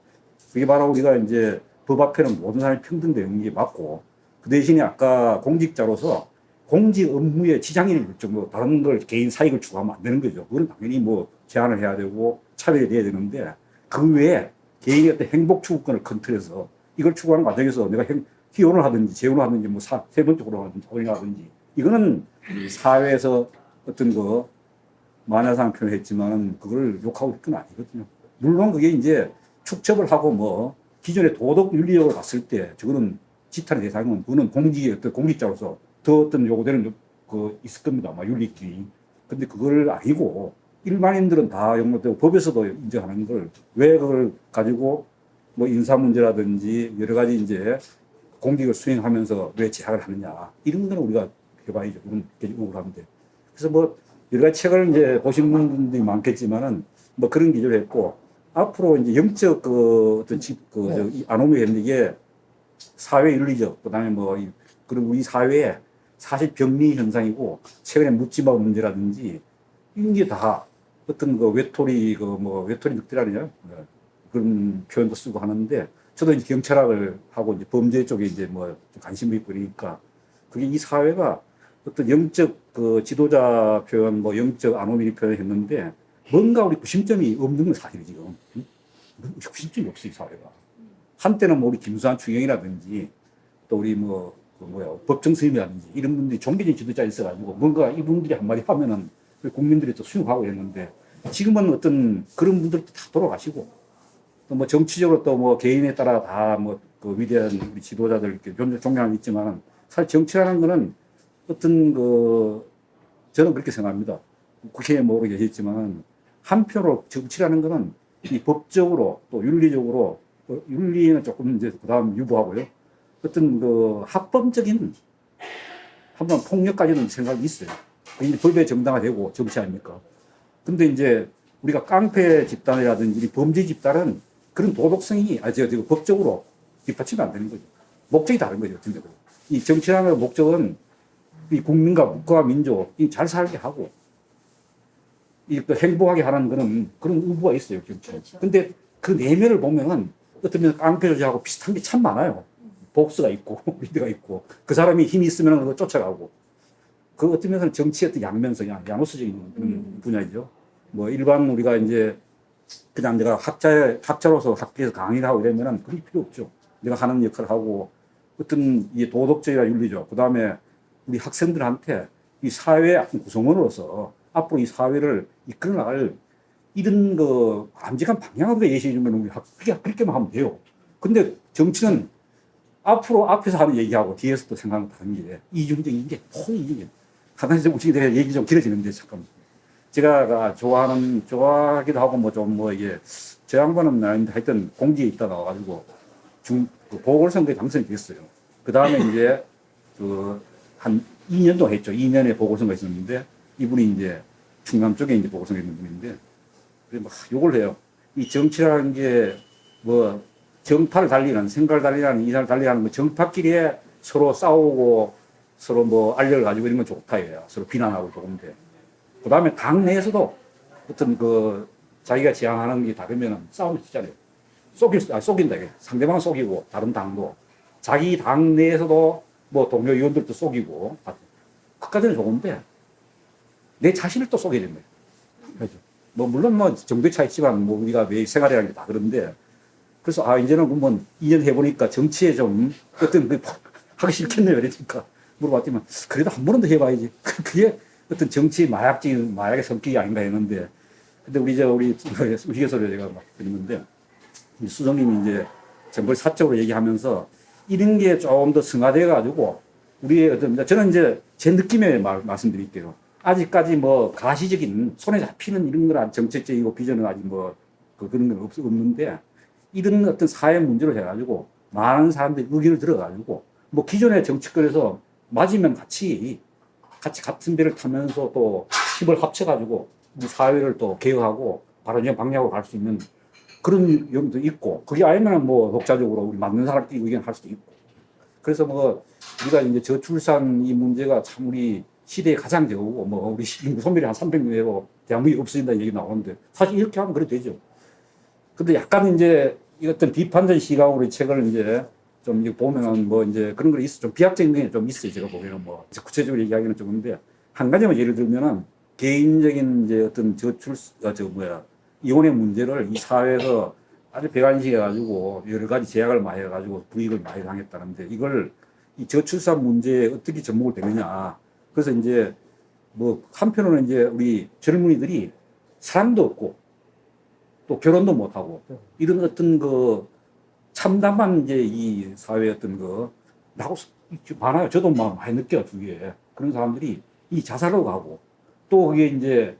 그게 바로 우리가 이제 법 앞에는 모든 사람이 평등되는 게 맞고 그 대신에 아까 공직자로서 공직 업무에 지장이 뭐 다른 걸 개인 사익을 추구하면 안 되는 거죠. 그건 당연히 뭐 제한을 해야 되고 차별이 돼야 되는데 그 외에 개인의 어떤 행복 추구권을 컨트롤해서 이걸 추구하는 과정에서 내가 희혼을 하든지 재혼을 하든지 뭐 세 번째로 하든지 이거는 사회에서 어떤 거 마녀상 표현했지만 그걸 욕하고 싶은 건 아니거든요. 물론 그게 이제 축척을 하고 뭐 기존의 도덕 윤리적으로 봤을 때 저거는 지탄의 대상은 그거는 공직의 어떤 공직자로서 더 어떤 요구되는 그 있을 겁니다. 막 윤리끼리. 근데 그걸 아니고 일반인들은 다 용납되고 법에서도 인정하는 걸 왜 그걸 가지고 뭐 인사 문제라든지 여러 가지 이제 공직을 수행하면서 왜 제약을 하느냐 이런 거는 우리가 해봐야죠. 그건 굉장히 억울한데. 그래서 뭐 여러 가지 책을 이제 보신 분들이 많겠지만은 뭐 그런 기조를 했고 앞으로 이제 영적 그 어떤 아노미 했는 게 사회 윤리적 그다음에 뭐 그리고 우리 사회에 사실 병리 현상이고 최근에 묻지마 문제라든지 이런 게 다 어떤 그 외톨이 그 뭐 외톨이 늑대라느냐 그런 표현도 쓰고 하는데 저도 이제 경찰학을 하고 이제 범죄 쪽에 이제 뭐 좀 관심이 있고 그러니까 그게 이 사회가 어떤 영적 그 지도자 표현 뭐 영적 아노미 표현을 했는데 뭔가 우리 구심점이 없는 건 사실이 지금 구심점이 없어 이 사회가 한때는 뭐 우리 김수환 추경이라든지 또 우리 뭐 그 뭐야 법정 스님이라든지 이런 분들이 종교적 지도자 있어가지고 뭔가 이분들이 한마디 하면은 국민들이 또 수용하고 이랬는데 지금은 어떤 그런 분들도 다 돌아가시고 또 뭐 정치적으로 또 뭐 개인에 따라 다 뭐 그 위대한 우리 지도자들 이렇게 존경하는 있지만 사실 정치라는 거는 어떤 그 저는 그렇게 생각합니다. 국회에 모르게 계셨지만 한편으로 정치라는 거는 이 법적으로 또 윤리적으로 또 윤리는 조금 이제 그다음 유보하고요. 어떤 그 합법적인 한번 폭력까지는 생각이 있어요. 이게 법의 정당화되고 정치 아닙니까? 근데 이제 우리가 깡패 집단이라든지 범죄 집단은 그런 도덕성이 법적으로 뒷받침이 안 되는 거죠. 목적이 다른 거죠. 이 정치라는 목적은 이 국민과 국가와 민족 잘 살게 하고 또 행복하게 하는 그런 의무가 있어요. 정치. 그렇죠. 근데 그 내면을 보면은 어떤 면 깡패 조직하고 비슷한 게 참 많아요. 복수가 있고 리드가 있고 그 사람이 힘이 있으면 그거 쫓아가고 그 어떤 면에서는 정치의 어떤 양면성, 야노스적인 그런 분야이죠. 뭐 일반 우리가 이제 그냥 내가 학자로서 학교에서 강의를 하고 이러면은 그게 필요 없죠. 내가 하는 역할을 하고 어떤 이 도덕적이나 윤리적, 그 다음에 우리 학생들한테 이 사회의 구성원으로서 앞으로 이 사회를 이끌어 나갈 이런 그 암직한 방향을 우리가 예시해 주면 우리 그렇게만 하면 돼요. 근데 정치는 앞으로 앞에서 하는 얘기하고 뒤에서 또 생각하는 다른 게 이중적인 게 너무 이중적인. 하나씩 우리 내가 얘기 좀 길어지는데 잠깐만. 제가 좋아하기도 하고 뭐 좀 뭐 이게 제 양반은 아닌데 하여튼 공지에 있다 나와가지고 그 보궐선거에 당선이 됐어요. 그 다음에 이제 한 2년 동안 했죠. 2년에 보궐선거 있었는데 이분이 이제 충남 쪽에 이제 보궐선거 있는 분인데 그래서 막 욕을 해요. 이 정치라는 게 뭐 정파를 달리는 생각을 달리는 이사를 달리는 뭐 정파끼리에 서로 싸우고 서로 뭐 알력을 가지고 이런 건 좋다 이거야. 서로 비난하고 좋은데. 그 다음에 당 내에서도 어떤 그 자기가 지향하는 게 다르면은 싸움을 치잖아요. 속인다 이게. 상대방 속이고 다른 당도. 자기 당 내에서도 뭐 동료 의원들도 속이고. 그까지는 좋은데 내 자신을 또 속여야 된다. 그렇죠. 뭐 물론 뭐 정도의 차이 있지만 뭐 우리가 매일 생활이라는 게 다 그런데 그래서 이제는 뭐 2년 해보니까 정치에 좀 어떤 하기 싫겠네요. 이러니까 물어봤더니 그래도 한 번은 더 해봐야지. 그게 어떤 정치 마약의 성격이 아닌가 했는데 근데 우리 우리에서 제가 막 그랬는데 수석님이 이제 정말 사적으로 얘기하면서 이런 게 좀 더 승화돼 가지고 우리의 어떤 저는 이제 제 느낌에 말씀드릴게요. 아직까지 뭐 가시적인 손에 잡히는 이런 거란 정책적이고 비전은 아직 뭐 그런 건 없는데 이런 어떤 사회 문제로 해가지고 많은 사람들이 의견을 들어가지고 뭐 기존의 정치권에서 맞으면 같이 같은 배를 타면서 또 힘을 합쳐가지고 우리 사회를 또 개혁하고 바로 방향으로 갈 수 있는 그런 경우도 있고, 그게 아니면 뭐 독자적으로 우리 맞는 사람끼리 의견할 수도 있고. 그래서 뭐 우리가 이제 저출산 이 문제가 참 우리 시대에 가장 적고, 뭐 우리 인구 소멸이 한 300명이고 대한민국이 없어진다는 얘기 나오는데 사실 이렇게 하면 그래 되죠. 근데 약간 이제 이 어떤 비판적 시각으로 이 책을 이제 좀 이제 보면은 뭐 이제 그런 거 있어. 좀 비약적인 게 좀 있어요. 제가 보기에는 뭐 구체적으로 얘기하기는 좀 그런데 한 가지만 예를 들면은 개인적인 이제 어떤 이혼의 문제를 이 사회에서 아주 배관식해가지고 여러 가지 제약을 많이 해가지고 불이익을 많이 당했다는데 이걸 이 저출산 문제에 어떻게 접목을 되느냐. 그래서 이제 뭐 한편으로는 이제 우리 젊은이들이 사람도 없고 또 결혼도 못하고 이런 어떤 그 참담한 이제 이 사회의 어떤 거 나고 많아요. 저도 막 많이 느껴요, 주위에. 그런 사람들이 이 자살로 가고 또 그게 이제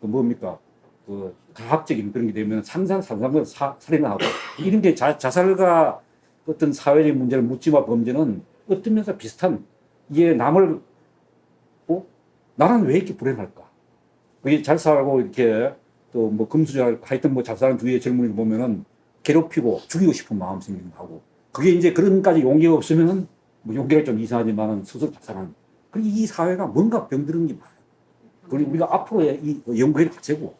그 뭡니까? 그 가학적인 그런 게 되면 산산산산을 살인을 하고 이런 게 자살과 어떤 사회적인 문제를 묻지마 범죄는 어떤 면에서 비슷한 이게 남을 나는 왜 이렇게 불행할까? 그게 잘 살고 이렇게 또 뭐 금수저 하여튼 뭐 잘 사는 주위의 젊은이를 보면은 괴롭히고 죽이고 싶은 마음 생기는 거고 그게 이제 그런까지 용기가 없으면은 뭐 용기가 좀 이상하지만은 스스로 자살하는. 그리고 이 사회가 뭔가 병드는 게 많아요. 그리고 우리가 앞으로의 이 연구의 과제고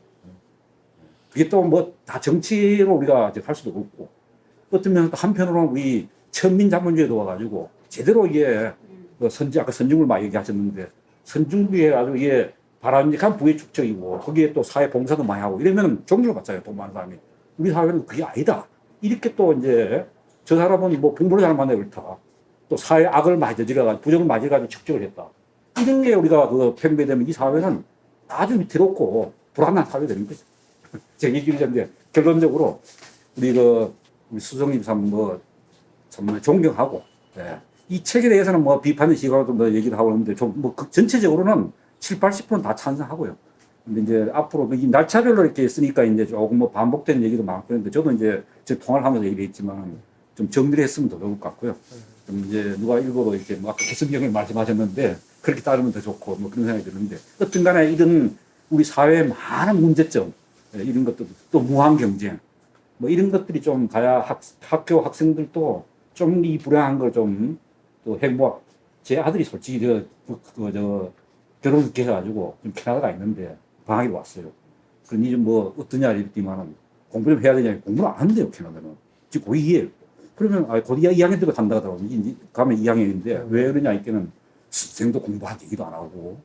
그게 또 뭐 다 정치로 우리가 할 수도 없고 어떤 면에서 한편으로는 우리 천민자본주의도 와가지고 제대로 이게 아까 선진국을 많이 얘기하셨는데 선진국이 해가지고 이게 바람직한 부의 축적이고 거기에 또 사회 봉사도 많이 하고 이러면 종교를 받잖아요. 돈 많은 사람이. 우리 사회는 그게 아니다. 이렇게 또 이제 저 사람은 뭐 공부를 잘 만나 그렇다. 또 사회 악을 많이 저질러가지고 부정을 많이 해가지고 축적을 했다. 이런 게 우리가 그 팽배되면 이 사회는 아주 위태롭고 불안한 사회가 되는 거죠. 제가 얘기를 했는데 결론적으로 우리 수성님 참 정말 존경하고 이 책에 대해서는 뭐 비판의 시각으로 뭐 얘기를 하고 있는데 전체적으로는 70~80%는 다 찬성하고요. 근데 이제 앞으로 이 날짜별로 이렇게 쓰니까 이제 조금 뭐 반복되는 얘기도 많고 그런데 저도 이제 통화를 하면서 얘기했지만 좀 정리를 했으면 더 좋을 것 같고요. 좀 이제 누가 읽어도 이렇게 뭐 아까 개성경을 말씀하셨는데 그렇게 따르면 더 좋고 뭐 그런 생각이 드는데 어떤 간에 이런 우리 사회의 많은 문제점 이런 것도 또 무한 경쟁 뭐 이런 것들이 좀 가야 학교 학생들도 좀 이 불행한 걸 좀 또 행복 제 아들이 솔직히 결혼을 늦게 해가지고 좀 캐나다가 있는데 방학이 왔어요. 그러니 좀 뭐 어떠냐 이랬더니만은 공부 좀 해야 되냐 공부를 안 한대요 캐나다는 지금 고2예요. 그러면 곧 2학년 때가 간다 하더라고요. 가면 2학년인데 왜 그러냐 이때는 선생도 공부한 얘기도 안 하고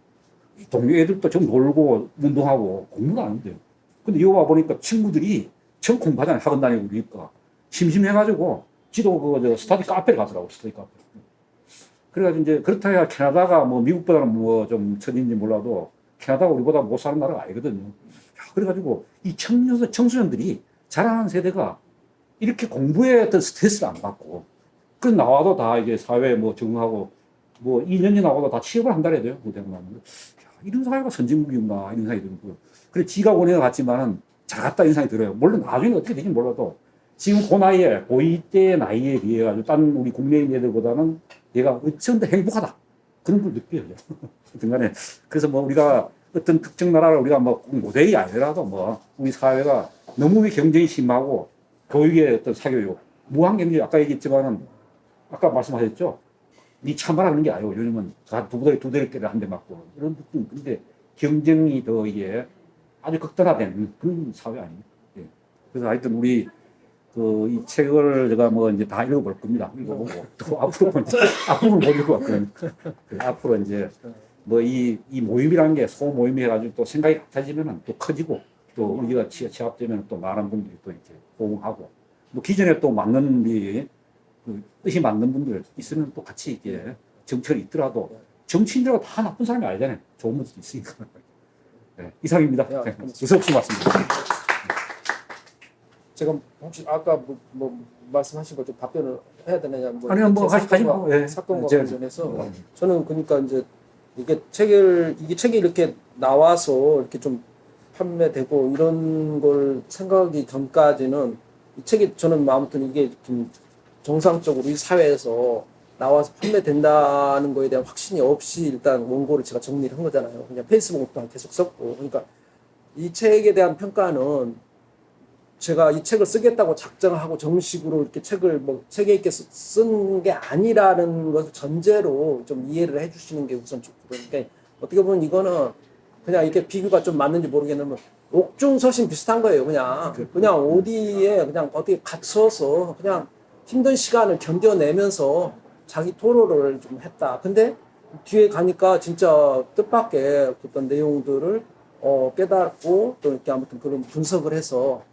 동료 애들도 좀 놀고 운동하고 공부를 안 한대요. 근데 여기 와보니까 친구들이 전 공부하잖아요. 학원 다니고 그러니까 심심해가지고 지도 스터디 카페를 가더라고 스터디 카페. 그래가지고 이제 그렇다 해야 캐나다가 뭐 미국보다는 뭐 좀 천인지 몰라도 캐나다가 우리보다 못 사는 나라가 아니거든요. 그래가지고 이 청소년들이 자라는 세대가 이렇게 공부에 어떤 스트레스를 안 받고 그 나와도 다 이게 사회에 뭐 적응하고 뭐 2년이 나와도 다 취업을 한다 해야 돼요. 이런 사회가 선진국인가 이런 생각이 들고요. 그래 지가 원해가 같지만은 잘 갔다 이런 생각이 들어요. 물론 나중에 어떻게 되지 몰라도 지금 그 나이에 고2 때 나이에 비해 가지고 딴 우리 국내인 애들보다는 얘가 어쩜 더 행복하다. 그런 걸 느껴요. 등간에. 그래서 뭐 우리가 어떤 특정 나라를 우리가 뭐 모델이 아니더라도 뭐 우리 사회가 너무 경쟁이 심하고 교육의 어떤 사교육, 무한 경쟁 아까 얘기했지만은 아까 말씀하셨죠. 니 참아라 그런 게 아니고 요즘은 두 대를 때려 한 대 맞고 이런 느낌. 근데 경쟁이 더 이게 아주 극단화된 그런 사회 아닙니까? 예. 그래서 하여튼 우리 이 책을 제가 뭐 이제 다 읽어볼 겁니다. 읽어보고 또 앞으로는 못 읽을 것 같거든요. 앞으로 이제 뭐 이 모임이라는 게 소모임이 해가지고 또 생각이 같아지면은 또 커지고 또 우리가 취합되면 또 많은 분들이 또 이렇게 호응하고 뭐 기존에 또 맞는 뜻이 맞는 분들 있으면 또 같이 이렇게 정책이 있더라도 정치인들하고 다 나쁜 사람이 아니잖아요. 좋은 분들도 있으니까. 네, 이상입니다. 무섭지 맞습니다. 제가 혹시 아까 뭐 말씀하신 거 좀 답변을 해야 되느냐 아니요 뭐 하시고 사건과 관련해서 저는 그러니까 이제 이게 책이 이렇게 나와서 이렇게 좀 판매되고 이런 걸 생각하기 전까지는 이 책이 저는 아무튼 이게 좀 정상적으로 이 사회에서 나와서 판매된다는 거에 대한 확신이 없이 일단 원고를 제가 정리를 한 거잖아요. 그냥 페이스북 계속 썼고 그러니까 이 책에 대한 평가는 제가 이 책을 쓰겠다고 작정하고 정식으로 이렇게 책을 뭐 세계 있게 쓴 게 아니라는 것을 전제로 좀 이해를 해주시는 게 우선 좋거든요. 그러니까 어떻게 보면 이거는 그냥 이렇게 비교가 좀 맞는지 모르겠는데 옥중서신 비슷한 거예요. 그냥 어디에 그냥 어떻게 갇혀서 그냥 힘든 시간을 견뎌내면서 자기 토로를 좀 했다. 근데 뒤에 가니까 진짜 뜻밖의 어떤 내용들을 깨닫고 또 이렇게 아무튼 그런 분석을 해서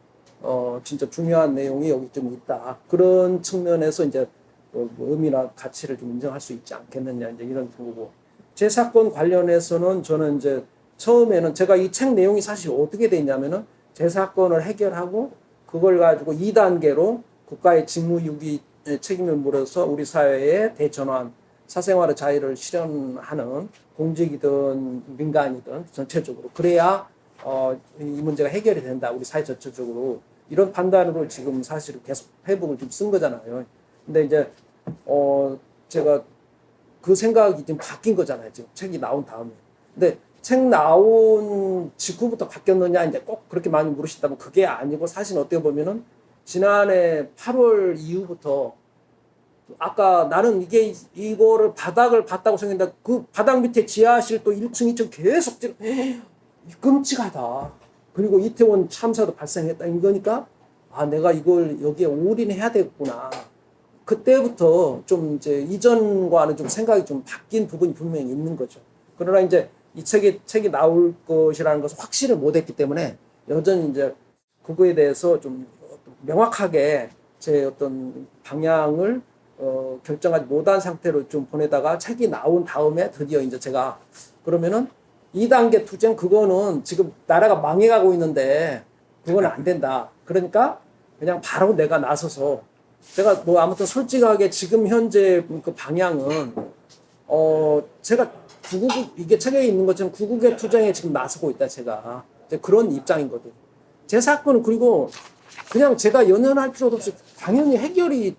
진짜 중요한 내용이 여기 좀 있다. 그런 측면에서 이제 뭐 의미나 가치를 좀 인정할 수 있지 않겠느냐 이제 이런 거고. 제 사건 관련해서는 저는 이제 처음에는 제가 이 책 내용이 사실 어떻게 돼 있냐면은 제 사건을 해결하고 그걸 가지고 2단계로 국가의 직무유기 책임을 물어서 우리 사회의 대전환, 사생활의 자유를 실현하는 공직이든 민간이든 전체적으로 그래야 이 문제가 해결이 된다. 우리 사회 전체적으로 이런 판단으로 지금 사실 계속 회복을 좀 쓴 거잖아요. 근데 이제 제가 그 생각이 좀 바뀐 거잖아요. 지금 책이 나온 다음에. 근데 책 나온 직후부터 바뀌었느냐 이제 꼭 그렇게 많이 물으신다면 그게 아니고 사실 어떻게 보면은 지난해 8월 이후부터 아까 나는 이거를 바닥을 봤다고 생각했는데 그 바닥 밑에 지하실 또 1층, 2층 계속 끔찍하다. 그리고 이태원 참사도 발생했다. 이거니까 아 내가 이걸 여기에 올인해야 되겠구나. 그때부터 좀 이제 이전과는 좀 생각이 좀 바뀐 부분이 분명히 있는 거죠. 그러나 이제 이 책이 나올 것이라는 것을 확신을 못했기 때문에 여전히 이제 그거에 대해서 좀 명확하게 제 어떤 방향을 결정하지 못한 상태로 좀 보내다가 책이 나온 다음에 드디어 이제 제가 그러면은 2단계 투쟁 그거는 지금 나라가 망해가고 있는데 그건 안 된다. 그러니까 그냥 바로 내가 나서서 제가 뭐 아무튼 솔직하게 지금 현재 그 방향은 제가 이게 책에 있는 것처럼 구국의 투쟁에 지금 나서고 있다 제가 이제 그런 입장이거든요. 제 사건은 그리고 그냥 제가 연연할 필요도 없이 당연히 해결이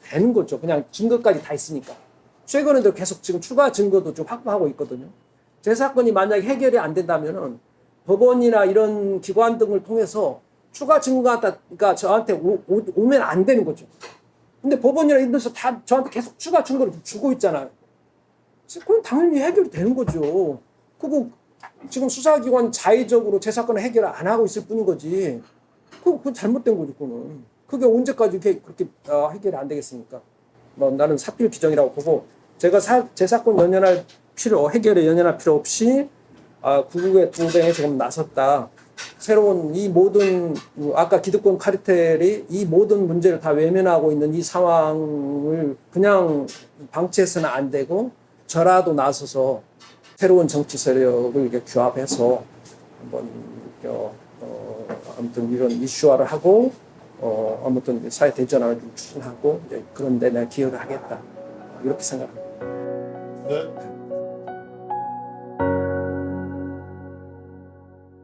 되는 거죠. 그냥 증거까지 다 있으니까. 최근에도 계속 지금 추가 증거도 좀 확보하고 있거든요. 제 사건이 만약에 해결이 안 된다면은 법원이나 이런 기관 등을 통해서 추가 증거가 저한테 오면 안 되는 거죠. 근데 법원이나 이런 데서 다 저한테 계속 추가 증거를 주고 있잖아요. 그럼 당연히 해결이 되는 거죠. 그거 지금 수사기관 자의적으로 제 사건을 해결 안 하고 있을 뿐인 거지. 그건 잘못된 거지, 그거는. 그게 언제까지 그렇게 해결이 안 되겠습니까? 뭐 나는 사필 규정이라고 보고 제가 제 사건 해결에 연연할 필요 없이 구국의 투쟁에 지금 나섰다. 새로운 이 모든 아까 기득권 카르텔이 이 모든 문제를 다 외면하고 있는 이 상황을 그냥 방치해서는 안 되고 저라도 나서서 새로운 정치 세력을 이렇게 규합해서 한번 아무튼 이런 이슈화를 하고 아무튼 사회 대전환을 좀 추진하고 이제 그런 데 내가 기여를 하겠다 이렇게 생각합니다. 네.